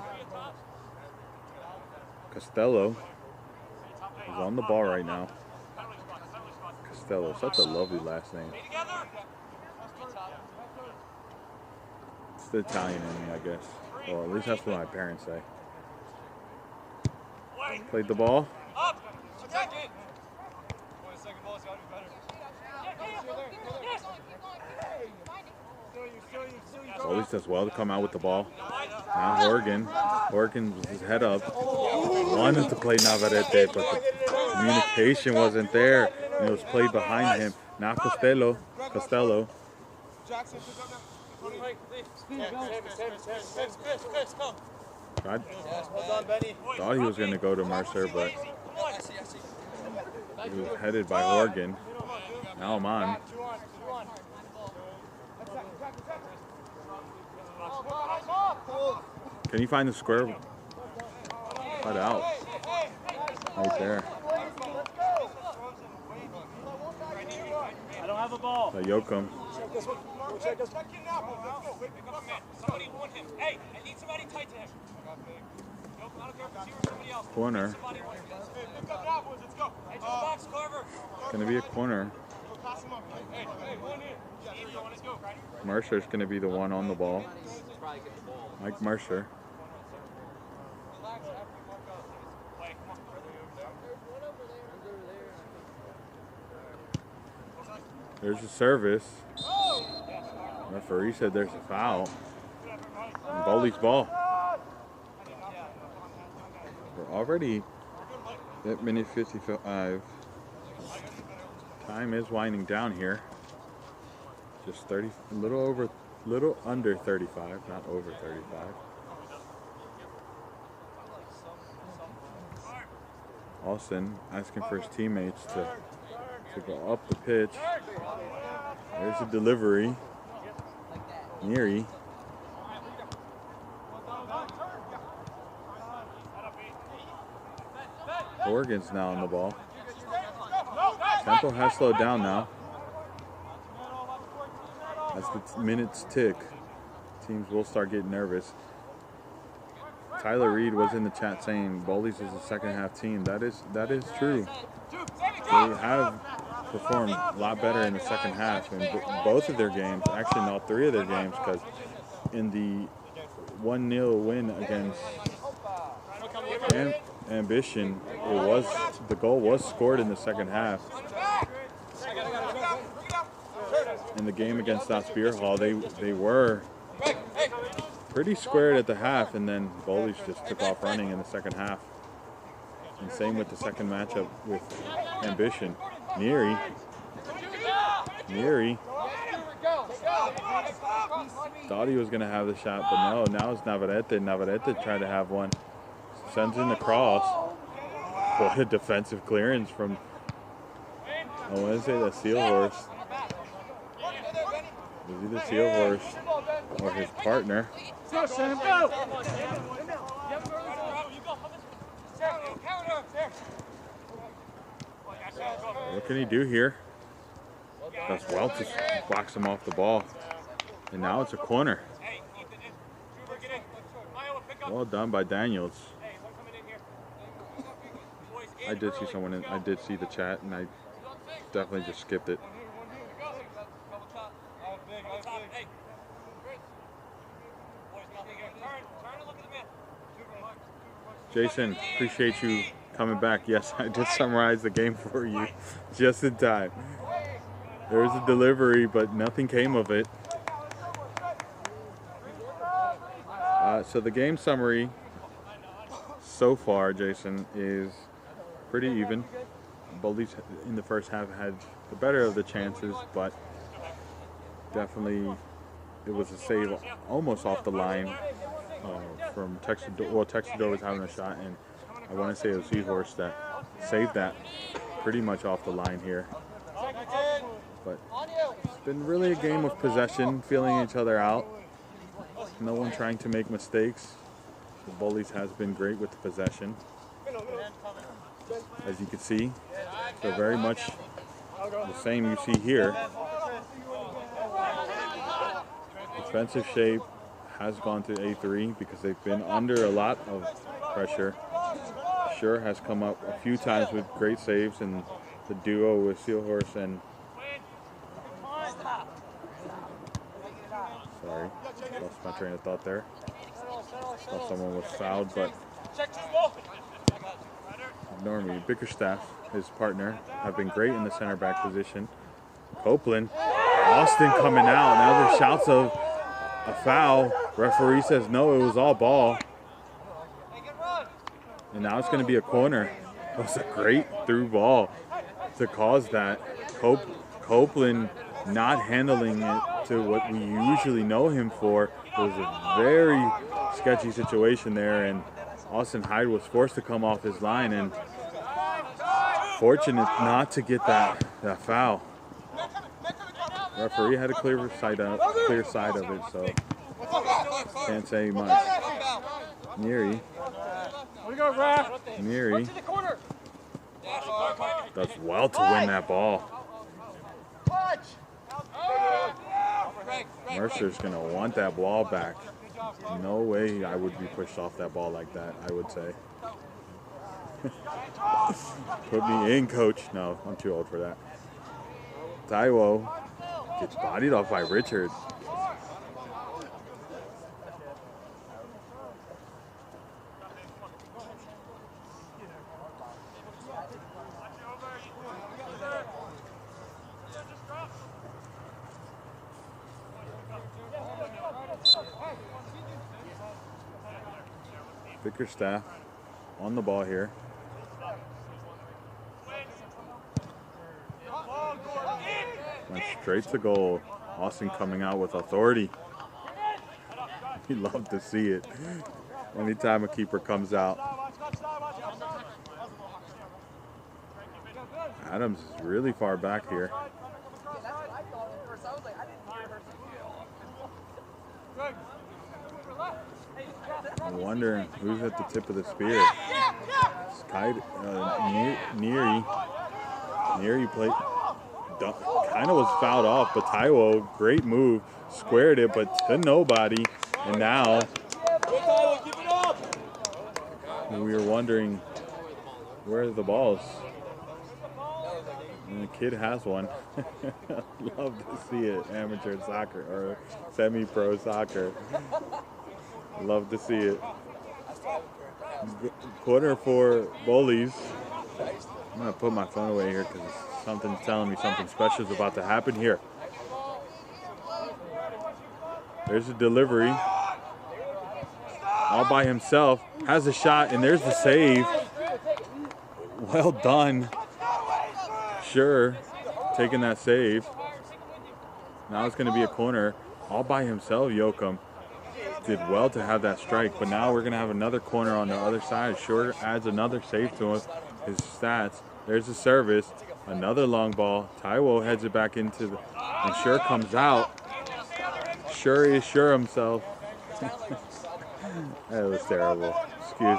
Costello is on the ball right now. Costello, such a lovely last name. It's the Italian in me, I guess. Or at least that's what my parents say. Played the ball. Bowleys does well to come out with the ball. Now Horgan with his head up. Wanted to play Navarrete, but the communication wasn't there. And it was played behind him. Now Costello. I thought he was going to go to Mercer, but he was headed by Horgan. Now I'm on. Can you find the square? Cut out. Right there. I don't have a ball. Yoakum. Somebody want him. Hey, I need somebody tight to him. Corner. Going to be a corner. Mercer's going to be the one on the ball. Mike Mercer. There's a service. Referee said there's a foul. And Bowleys ball. We're already at minute 55. Time is winding down here. Just 30, little under 35, not over 35. Austin asking for his teammates to go up the pitch. There's a delivery. Neri. Oregon's now on the ball. Tempo has slowed down now. As the minutes tick, teams will start getting nervous. Tyler Reed was in the chat saying Bowleys is a second half team. That is true. They have performed a lot better in the second half in both of their games. Actually, in all 3 of their games, because in the 1-0 win against Ambition, the goal was scored in the second half. In the game against Spear Hall, they were pretty squared at the half, and then Bowleys just took off running in the second half. And same with the second matchup with Ambition. Neri. Thought he was going to have the shot, but no. Now it's Navarrete. Navarrete tried to have one. Sends in the cross. What a defensive clearance from, I want to say the Seal Horse. Is he the Seal Horse or his partner? Go, Sam, go! What can he do here? Does well to box him off the ball. And now it's a corner. Well done by Daniels. I did see someone I did see the chat, and I definitely just skipped it. Jason, appreciate you coming back. Yes, I did summarize the game for you just in time. There was a delivery, but nothing came of it. So the game summary so far, Jason, is pretty even. Bowleys in the first half had the better of the chances, but definitely it was a save almost off the line from Texador. Well, Texador was having a shot, and I want to say it was Seahorse that saved that pretty much off the line here. But it's been really a game of possession, feeling each other out. No one trying to make mistakes. The Bowleys has been great with the possession. As you can see, they're very much the same you see here. Defensive shape has gone to A3 because they've been under a lot of pressure. Sure has come up a few times with great saves, and the duo with Seahorse and sorry, lost my train of thought there. Thought someone was fouled, but ignore me. Bickerstaff, his partner, have been great in the center back position. Copeland, Austin coming out. Now there's shouts of a foul. Referee says no, it was all ball. And now it's going to be a corner. That was a great through ball to cause that. Copeland not handling it to what we usually know him for. It was a very sketchy situation there, and Austin Hyde was forced to come off his line, and fortunate not to get that foul. Referee had a clear side of it, so can't say much. Neary does well to win that ball. Mercer's going to want that ball back. No way I would be pushed off that ball like that, I would say. Put me in, coach. No, I'm too old for that. Taiwo gets bodied off by Richard. Bickerstaff on the ball here. Went straight to goal. Austin coming out with authority. We love to see it. Anytime a keeper comes out. Adams is really far back here. I'm wondering who's at the tip of the spear. Neary played, kind of was fouled off, but Taiwo, great move, squared it, but to nobody. And now we were wondering where are the balls. And the kid has one. Love to see it. Amateur soccer or semi-pro soccer. Love to see it. Corner for Bowleys. I'm going to put my phone away here because something's telling me something special is about to happen here. There's a delivery. All by himself. Has a shot, and there's the save. Well done. Sure, taking that save. Now it's going to be a corner. All by himself, Yoakum. Did well to have that strike, but now we're going to have another corner on the other side. Sure adds another save to his stats. There's a service, another long ball. Taiwo heads it back into the, and Sure comes out. Sure is sure himself. That was terrible. Excuse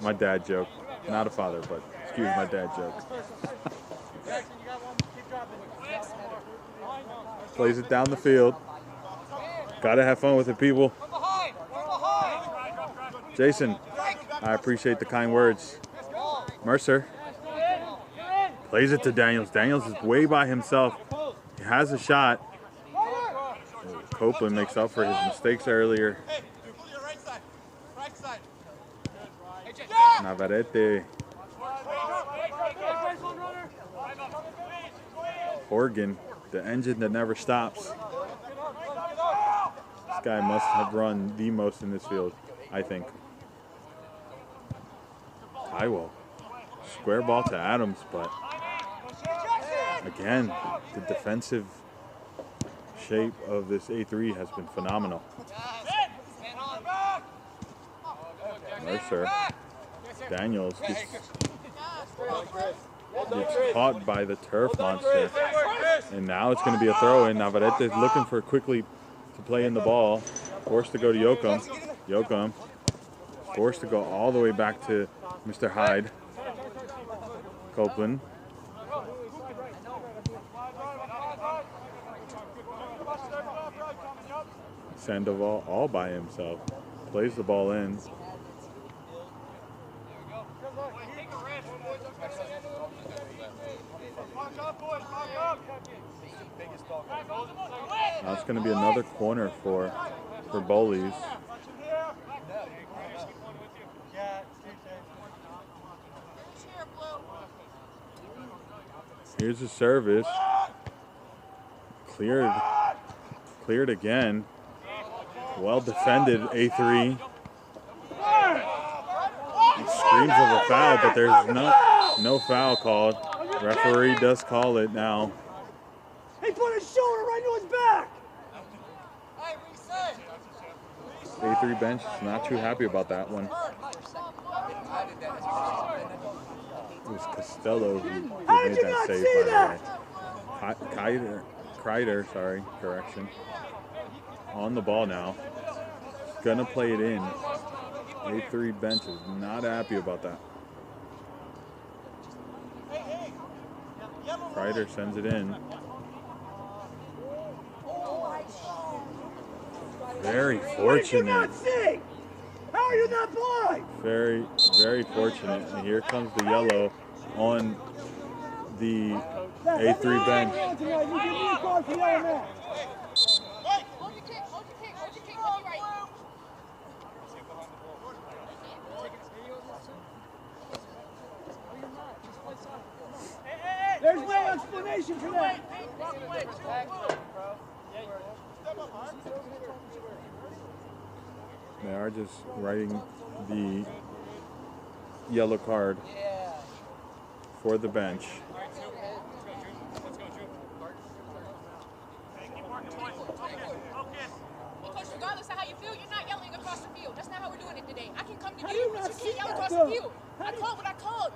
my dad joke. Not a father, but excuse my dad joke. Plays it down the field. Gotta have fun with it, people. Jason, I appreciate the kind words. Mercer plays it to Daniels. Daniels is way by himself. He has a shot. Copeland makes up for his mistakes earlier. Navarrete. Horgan, the engine that never stops. This guy must have run the most in this field, I think. Taiwo. Square ball to Adams, but again, the defensive shape of this A3 has been phenomenal. Mercer. Daniels gets caught by the turf monster. And now it's going to be a throw in. Navarrete is looking for quickly to play in the ball. Forced to go to Yoakum. Yoakum forced to go all the way back to Mr. Hyde. Copeland. Sandoval all by himself. Plays the ball in. Now it's going to be another corner for Bowleys. Here's the service. Cleared again. Well defended, A3. He screams of a foul, but there's no foul called. Referee does call it now. He put his shoulder right to his back. A3 bench is not too happy about that one. It was Costello who made that save, by the way. Kreider, sorry, correction. On the ball now. Gonna play it in. A3 bench is not happy about that. Kreider sends it in. Very fortunate. How are you not blind? Very, very fortunate. And here comes the yellow on the A3 bench. There's no explanation for that. They are just writing the yellow card for the bench. Because regardless of how you feel, you're not yelling across the field. That's not how we're doing it today. I can come to you, but you can't yell across the field. I called what I called.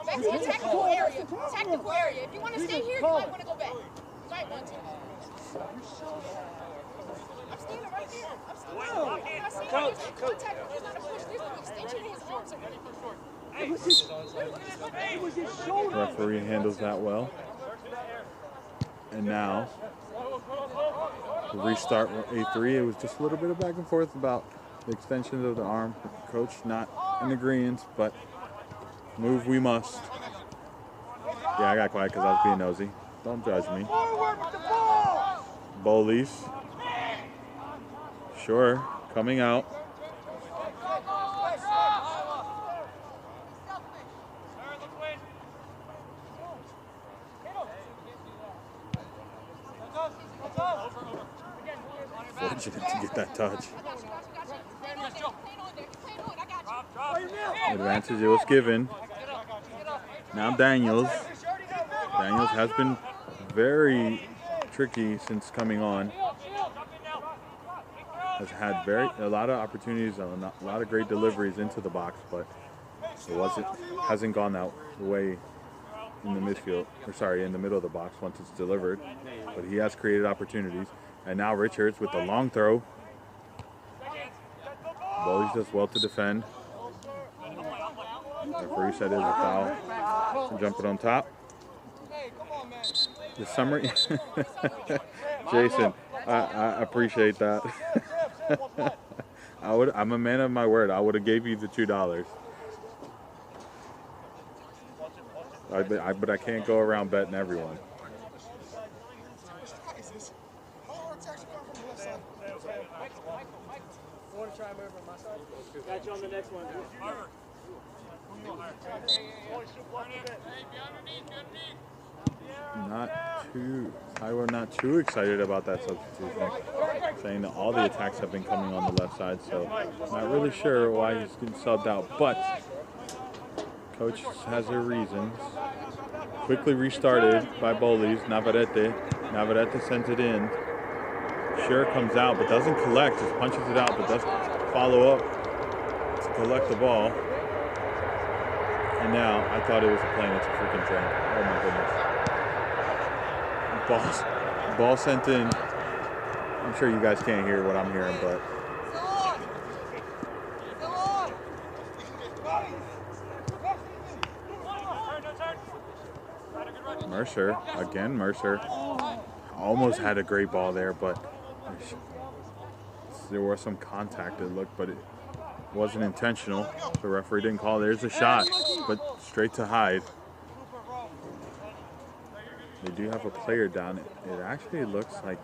Back to the tactical area. Tactical area. If you want to stay here, you might want to go back. You might want to. I'm standing right there. I'm standing right there. I see how there's no contact. There's not a push. There's no extension in his arms. It was his shoulder. Referee handles that well. And now, the restart A3. It was just a little bit of back and forth about the extensions of the arm. Coach not in agreement, but move we must. Yeah, I got quiet because I was being nosy. Don't judge me. Bowleys. Sure, coming out. Fortunate to get that touch. Advantage it was given. Now Daniels. Daniels has been very tricky since coming on. Has had a lot of opportunities, a lot of great deliveries into the box, but it hasn't gone that way in the midfield, or sorry, in the middle of the box once it's delivered. But he has created opportunities. And now Richards with the long throw. Bowleys does well to defend. Referee said it was a foul. Jump it on top. The summary. Jason, I appreciate that. I'm a man of my word. I would have gave you the $2. But I can't go around betting everyone. Got you on the next one. We're not too excited about that substitution, saying that all the attacks have been coming on the left side, so not really sure why he's getting subbed out, but coach has her reasons. Quickly restarted by Bowleys. Navarrete sent it in. Sure comes out, but doesn't collect, just punches it out, but does follow up. collect the ball. And now I thought it was a plane. It's a freaking train. Oh my goodness. Ball sent in. I'm sure you guys can't hear what I'm hearing, but Mercer, again Mercer, almost had a great ball there, but there was some contact, it looked, but it wasn't intentional. The referee didn't call. There's a shot, but straight to Hyde. They do have a player down. It actually looks like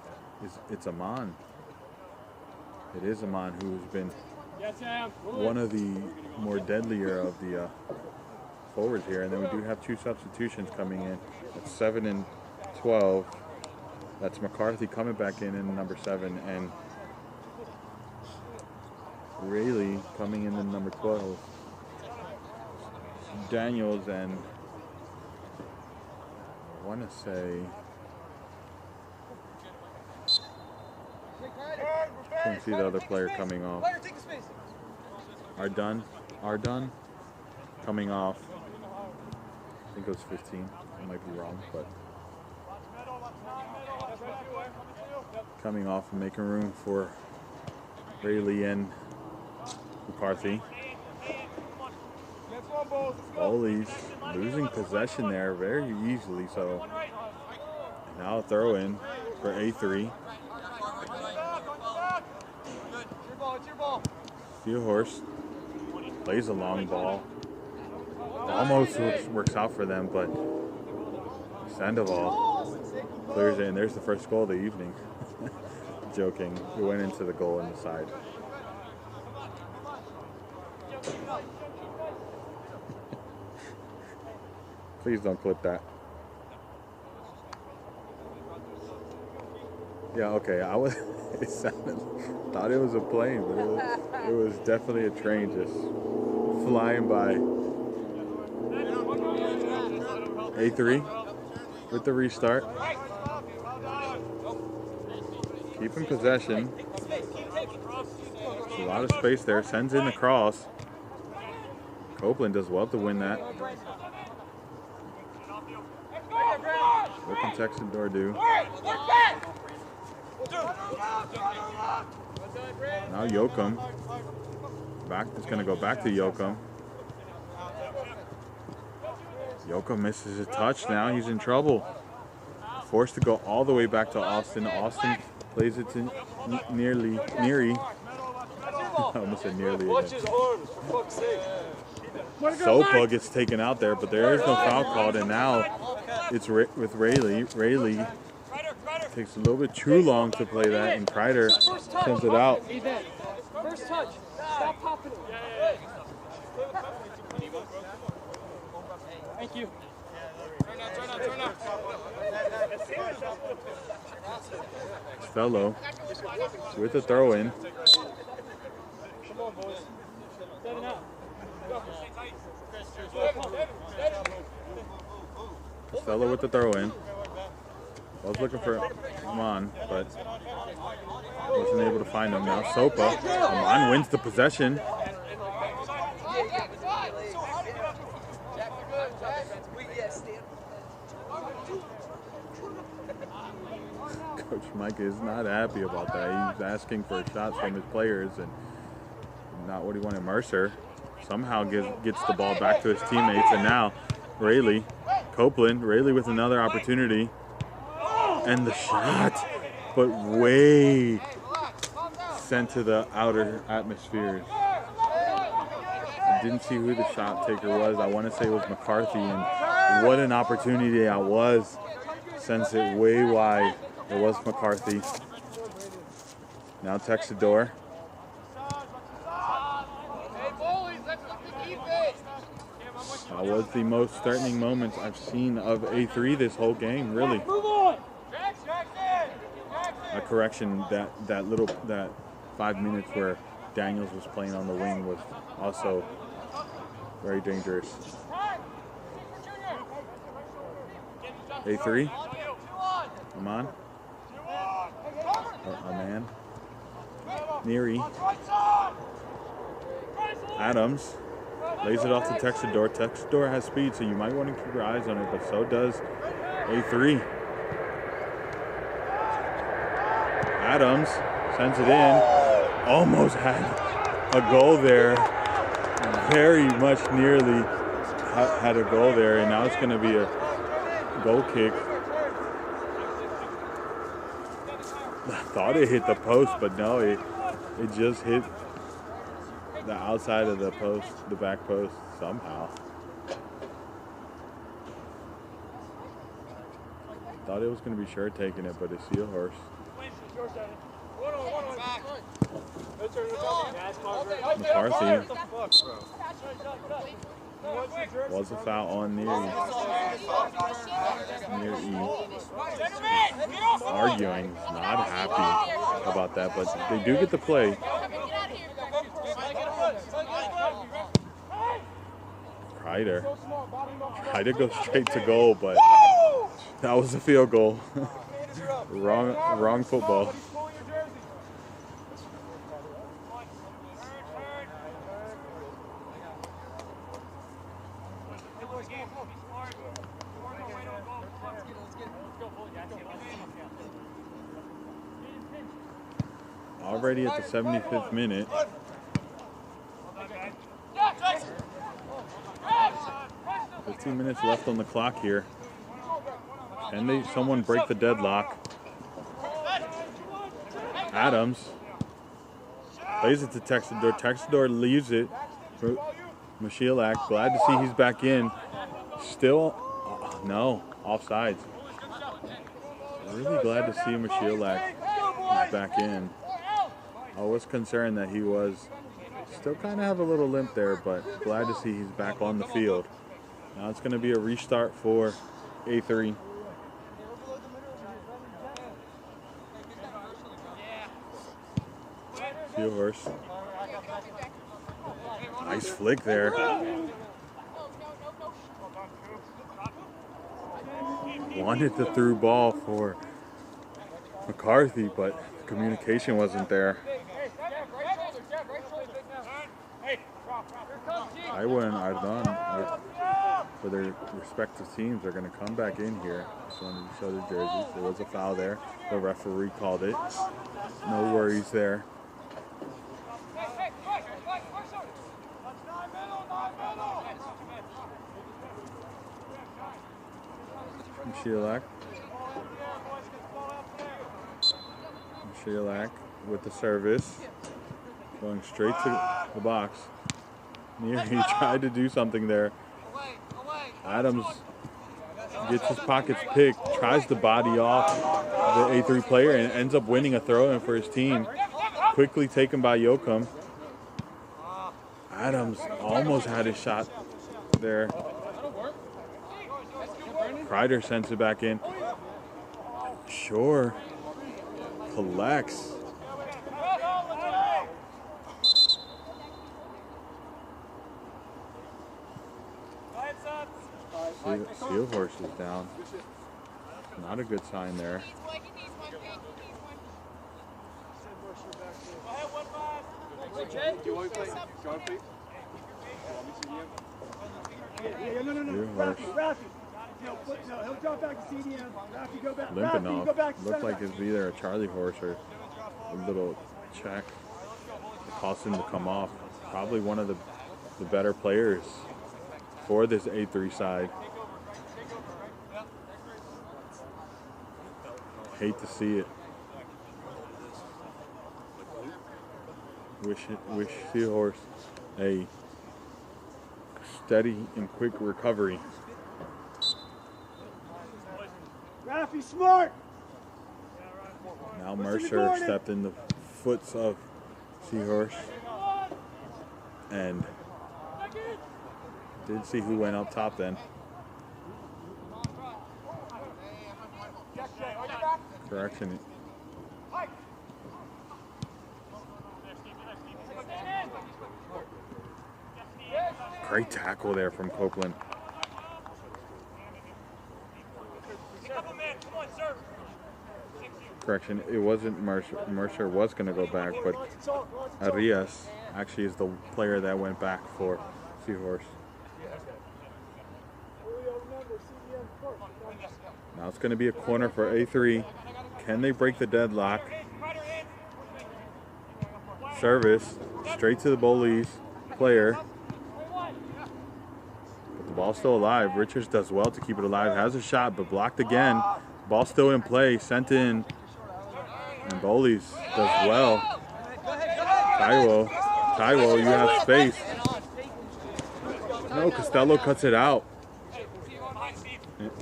it's Aman. It is Aman, who's been one of the more deadlier of the forwards here. And then we do have 2 substitutions coming in. That's 7 and 12. That's McCarthy coming back in number 7, and Rayleigh coming in number 12. Daniels and I want to say can't see the other player coming off. Ardun coming off. I think it was 15. I might be wrong, but coming off and making room for Rayleigh and McCarthy. Bowleys losing possession there very easily, so now a throw in for A3. Steelhorse plays a long ball. Almost works out for them, but Sandoval clears it, and there's the first goal of the evening. Joking. It went into the goal on the side. Please don't clip that. Yeah, okay. It sounded, thought it was a plane, but it was definitely a train just flying by. A3 with the restart. Keeping possession. A lot of space there. Sends in the cross. Copeland does well to win that. What can Texador do? Now Yoakum. It's going to go back to Yoakum. Yoakum misses a touch now. He's in trouble. Forced to go all the way back to Austin. Austin plays it to Neary. I almost said nearly. Watch his arms, for fuck's sake. Sopa gets taken out there, but there is no foul called, and now it's with Rayleigh. Rayleigh takes a little bit too long to play that, and Kreider sends it out. First touch. Stop popping it. Thank you. Turn up. Fellow with a throw in. Come on, boys. 7 out. Costello with the throw in. I was looking for Amon, but wasn't able to find him. Now Sopa. Amon wins the possession. Coach Mike is not happy about that. He's asking for shots from his players and not what he wanted. Mercer somehow gets the ball back to his teammates, and now Rayleigh, Copeland, Rayleigh with another opportunity, and the shot, but way sent to the outer atmosphere. I didn't see who the shot taker was. I want to say it was McCarthy, and what an opportunity that was. Sends it way wide. It was McCarthy. Now Texador. That was the most threatening moments I've seen of A3 this whole game, really. A correction, that 5 minutes where Daniels was playing on the wing was also very dangerous. A3. Amon. Aman. Neary. Adams lays it off to Texador. Texador has speed, so you might want to keep your eyes on it, but so does A3. Adams sends it in. Almost had a goal there. Very much nearly had a goal there, and now it's going to be a goal kick. I thought it hit the post, but no, it just hit the outside of the post, the back post somehow. Thought it was going to be sure taking it, but it's Seahorse. McCarthy was a foul on near E. Arguing, not happy about that, but they do get the play. Kreider goes straight to goal, but that was a field goal. wrong football. Already at the 75th minute. Fifteen minutes left on the clock here. Can someone break the deadlock? Adams plays it to Texador. Texador leaves it for Mashielak. Glad to see he's back in. Still, no, offsides. Really glad to see Mashielak back in. I was concerned that he was still kind of have a little limp there, but glad to see he's back on the field. Now it's going to be a restart for A3. Seahorse. Nice flick there. Wanted the through ball for McCarthy, but communication wasn't there. Iowa and Ardon, for their respective teams, are going to come back in here. Just wanted to show their jerseys. There was a foul there. The referee called it. No worries there. Mashielak with the service, going straight to the box. He tried to do something there. Adams gets his pockets picked, tries to body off the A3 player, and ends up winning a throw-in for his team. Quickly taken by Yoakum. Adams almost had his shot there. Kreider sends it back in. Sure. Collects. Seahorse is down. Not a good sign there. Limping off. Looked like it's either a Charlie horse or a little check. It caused him to come off. Probably one of the better players for this A3 side. Hate to see it. Wish Seahorse a steady and quick recovery. Raffy, smart. Now Mercer stepped in the foots of Seahorse and didn't see who went up top then. Correction. Great tackle there from Copeland. Correction, it wasn't Mercer. Mercer was going to go back, but Arias actually is the player that went back for Seahorse. Now it's going to be a corner for A3. Can they break the deadlock? Service straight to the Bowleys player. But the ball's still alive. Richards does well to keep it alive. Has a shot, but blocked again. Ball still in play. Sent in. And Bowleys does well. Taiwo, you have space. No, Costello cuts it out.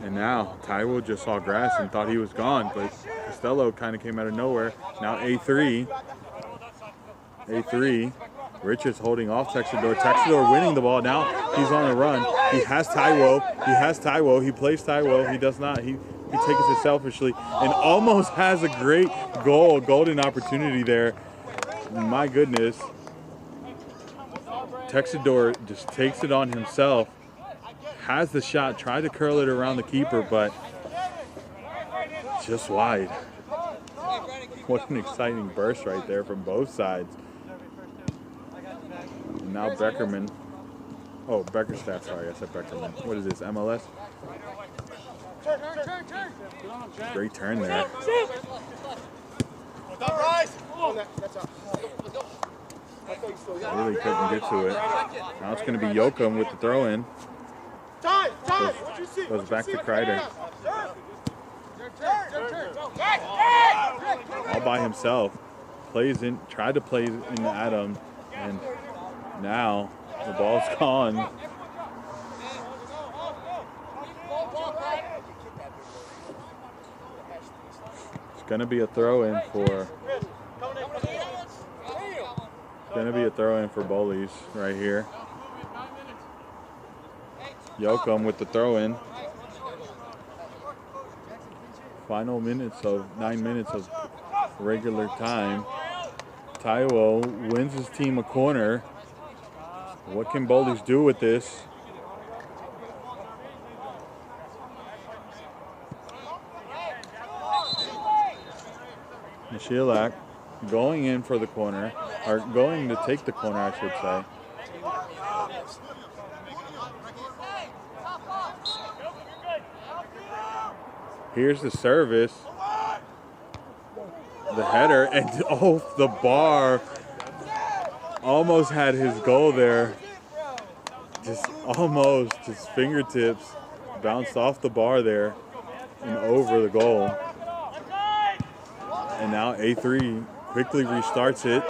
And now Taiwo just saw grass and thought he was gone, but Costello kind of came out of nowhere. Now A3. Richards holding off Texador. Texador winning the ball. Now he's on the run. He has Taiwo. He plays Taiwo. He does not. He takes it selfishly and almost has a great golden opportunity there. My goodness. Texador just takes it on himself. Has the shot, tried to curl it around the keeper, but just wide. What an exciting burst right there from both sides. And now Beckerman. Oh, Beckerstaff, sorry, I said Beckerman. What is this, MLS? Great turn there. Really couldn't get to it. Now it's going to be Yoakum with the throw-in. Goes back to Kreider. All by himself. Plays in, tried to play into Adam, and now the ball's gone. It's going to be a throw-in for Bowleys right here. Yoakum with the throw-in. Final minutes of 9 minutes of regular time. Taiwo wins his team a corner. What can Bowleys do with this? Mishilak going in for the corner, or going to take the corner, I should say. Here's the service, the header, and off the bar. Almost had his goal there. Just almost, his fingertips bounced off the bar there and over the goal. And now A3 quickly restarts it.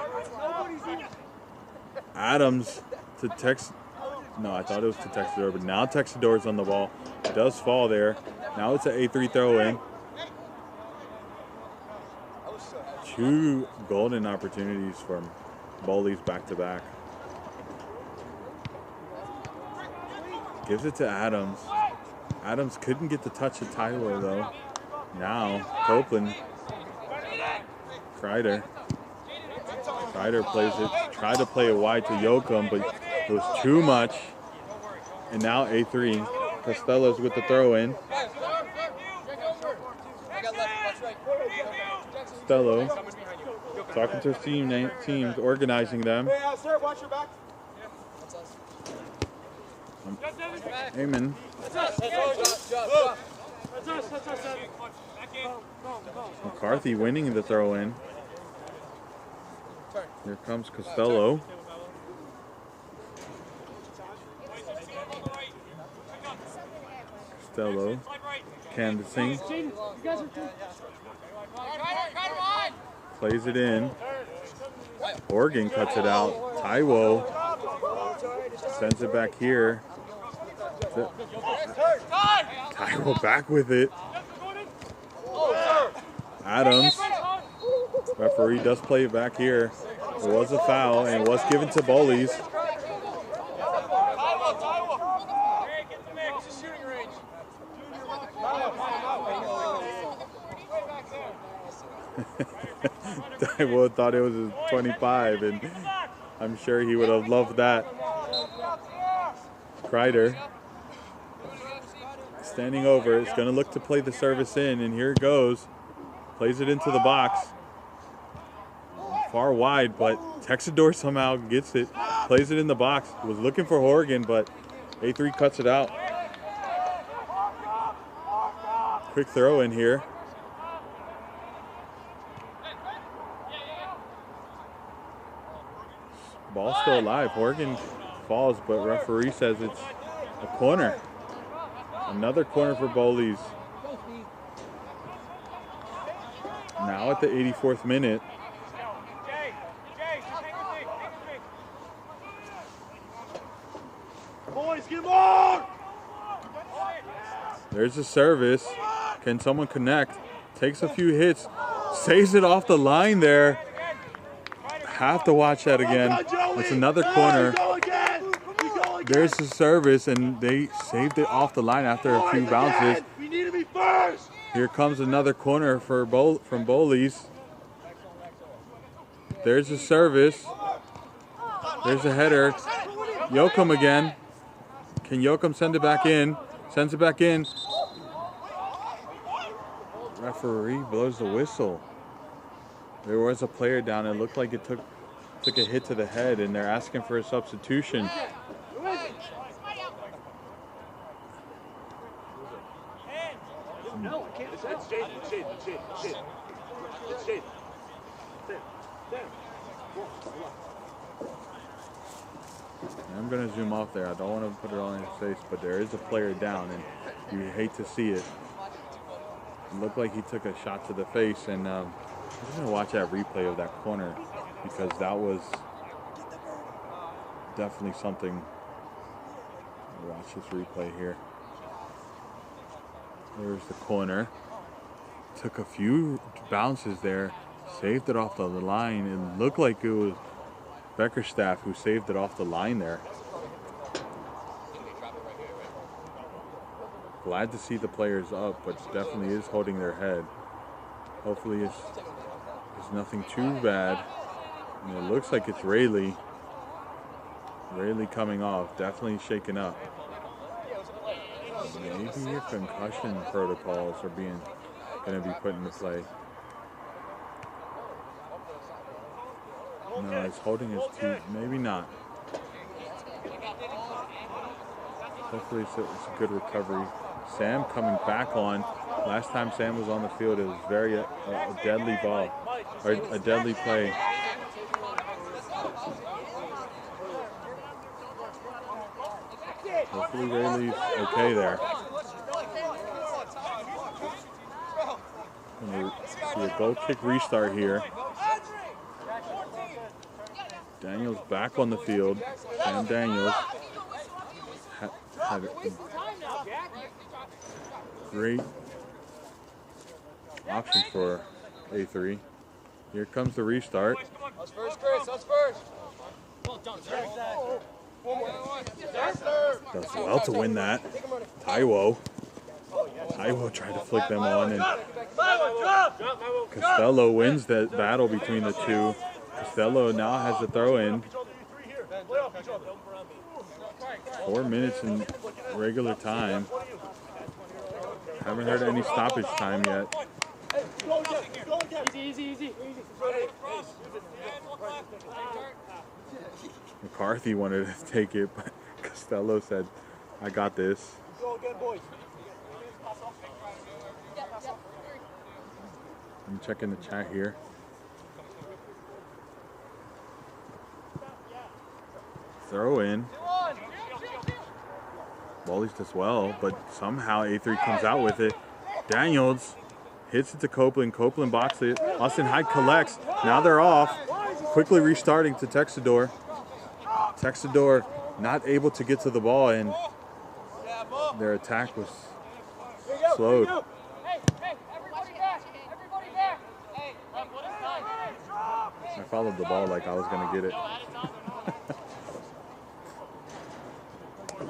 Adams to no, I thought it was to Texador, but now Texador's on the ball. It does fall there. Now it's an A3 throw-in. 2 golden opportunities from Bowleys back-to-back. Gives it to Adams. Adams couldn't get the touch of Taiwo, though. Now, Copeland. Kreider plays it. Tried to play it wide to Yoakum, but it was too much. And now A3. Costello's with the throw-in. Costello talking to his teams, organizing them. Amen. McCarthy winning the throw-in. Here comes Costello. Costello canvassing. Plays it in. Oregon cuts it out. Taiwo sends it back here. Taiwo back with it. Adams. Referee does play it back here. It was a foul and it was given to Bowleys. Taiwo thought it was a 25, and I'm sure he would have loved that. Kreider standing over. It's going to look to play the service in, and here it goes. Plays it into the box. Far wide, but Texador somehow gets it, plays it in the box. Was looking for Horgan, but A3 cuts it out. Quick throw in here. Ball still alive. Horgan falls, but referee says it's a corner. Another corner for Bowleys. Now at the 84th minute. Boys, get on! There's a service. Can someone connect? Takes a few hits. Saves it off the line there. Have to watch that again. It's another corner. There's the service, and they saved it off the line after a few bounces. We need to be first. Here comes another corner for from Bowleys. There's a service. There's a header. Yoakum again. Can Yoakum send it back in? Sends it back in. Referee blows the whistle. There was a player down. It looked like it took a hit to the head, and they're asking for a substitution. No, I can't. It's Jaden. It's Jaden. It's Jaden. I'm going to zoom off there. I don't want to put it on his face, but there is a player down, and you hate to see it. It looked like he took a shot to the face, and I'm just going to watch that replay of that corner because that was definitely something. Watch this replay here. There's the corner. Took a few bounces there, saved it off the line. It looked like it was Beckerstaff who saved it off the line there. Glad to see the players up, but definitely is holding their head. Hopefully it's nothing too bad. And it looks like it's Rayleigh. Rayleigh coming off, definitely shaken up. Maybe your concussion protocols are going to be put into play. No, it's holding his teeth. Maybe not. Hopefully it's a good recovery. Sam coming back on. Last time Sam was on the field, it was very a deadly ball, or a deadly play. Hopefully Rayleigh's okay there. And see a goal kick restart here. Daniels back on the field. Sam Daniels had a great option for A3. Here comes the restart. Us first, Chris. Us first. Does well to win that. Taiwo tried to flick them on, and Costello wins that battle between the two. Costello now has the throw in. 4 minutes in regular time. Haven't heard any stoppage time yet. Easy. McCarthy wanted to take it, but Costello said, I got this. I'm checking the chat here. Throw in. Bowleys does well, but somehow A3 comes out with it. Daniels hits it to Copeland. Copeland boxes it. Austin Hyde collects. Now they're off. Quickly restarting to Texador. Texador not able to get to the ball, and their attack was slowed. I followed the ball like I was going to get it.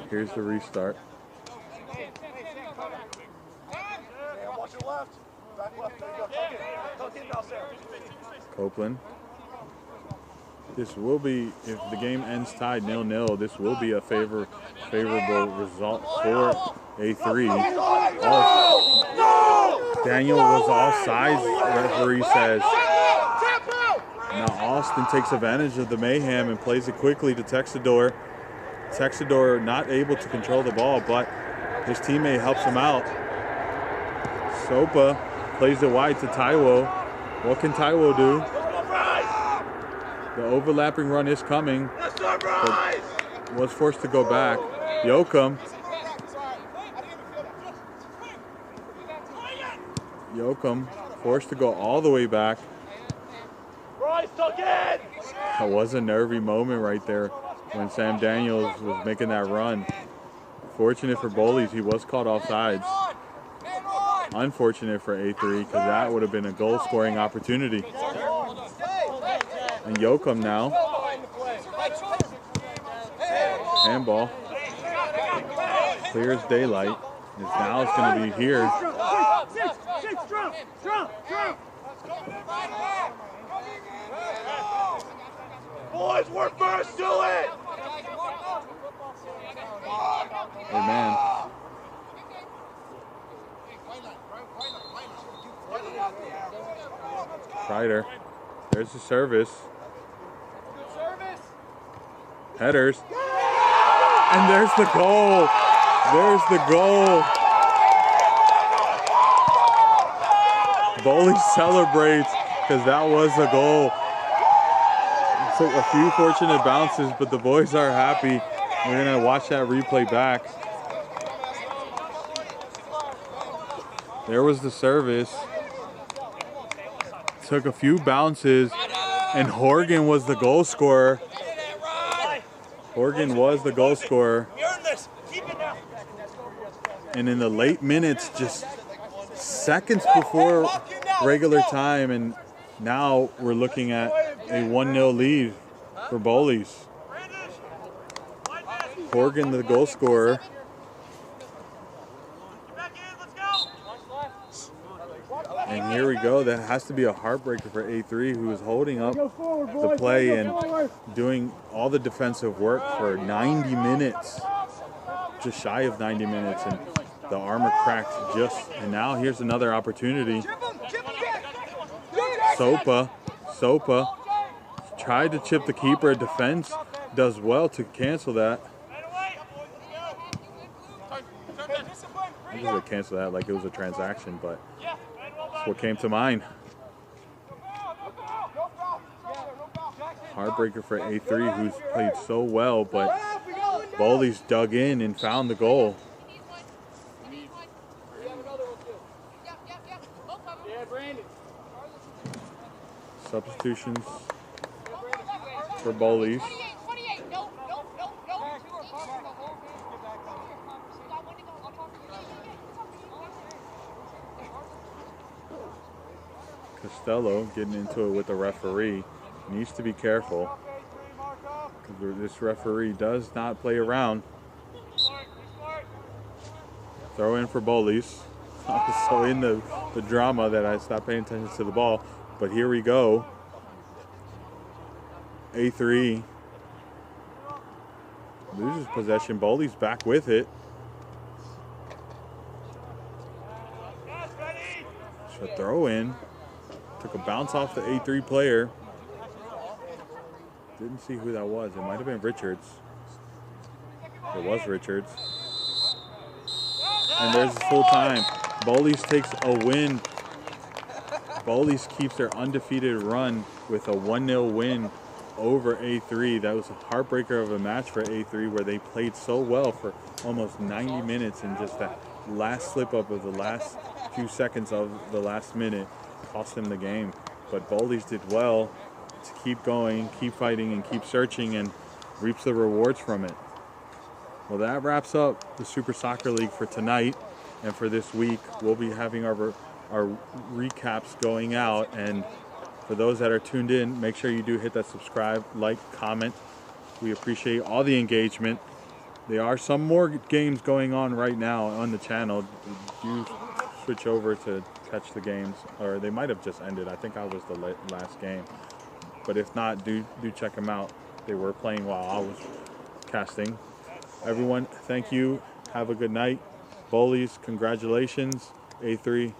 Here's the restart. Copeland. This will be, if the game ends tied 0-0, this will be a favorable result for A3. Daniel was offsides, referee says. Now Austin takes advantage of the mayhem and plays it quickly to Texador. Texador not able to control the ball, but his teammate helps him out. Sopa plays it wide to Taiwo. What can Taiwo do? The overlapping run is coming, but was forced to go back. Yoakum. Yoakum forced to go all the way back. That was a nervy moment right there when Sam Daniels was making that run. Fortunate for Bowleys, he was caught offsides. Unfortunate for A3 because that would have been a goal-scoring opportunity. And Yoakum now. Handball. Clear as daylight. Now it's going to be here. Boys, we're first to it! Hey, man. Ryder. There's the service. Headers. And there's the goal. There's the goal. Bowleys celebrates because that was a goal. It took a few fortunate bounces, but the boys are happy. We're going to watch that replay back. There was the service. Took a few bounces, and Horgan was the goal scorer. Horgan was the goal scorer. And in the late minutes, just seconds before regular time, and now we're looking at a 1-0 lead for Bowleys. Horgan, the goal scorer. And here we go. That has to be a heartbreaker for A3, who is holding up the play and doing all the defensive work for 90 minutes. Just shy of 90 minutes, and the armor cracked just. And now here's another opportunity. Sopa tried to chip the keeper. Defense does well to cancel that. I was going to cancel that like it was a transaction, but that's what came to mind. Heartbreaker for A3, who's played so well, but Bowleys dug in and found the goal. Substitutions for Bowleys. Costello getting into it with the referee. Needs to be careful, because this referee does not play around. Throw in for Bowleys. I was so in the drama that I stopped paying attention to the ball. But here we go. A3 loses possession. Bowleys back with it. So throw in. Took a bounce off the A3 player. Didn't see who that was. It might have been Richards. It was Richards. And there's full time. Bowleys takes a win. Bowleys keeps their undefeated run with a 1-0 win over A3. That was a heartbreaker of a match for A3, where they played so well for almost 90 minutes, and just that last slip up of the last few seconds of the last minute cost them the game. But Bowleys did well to keep going, keep fighting, and keep searching, and reaps the rewards from it. Well, that wraps up the Super Soccer League for tonight and for this week. We'll be having our recaps going out, and for those that are tuned in, make sure you do hit that subscribe, like, comment. We appreciate all the engagement. There are some more games going on right now on the channel. Do switch over to catch the games, or they might have just ended. I think I was the last game, but if not, do check them out. They were playing while I was casting. Everyone, thank you. Have a good night. Bowleys, congratulations. A3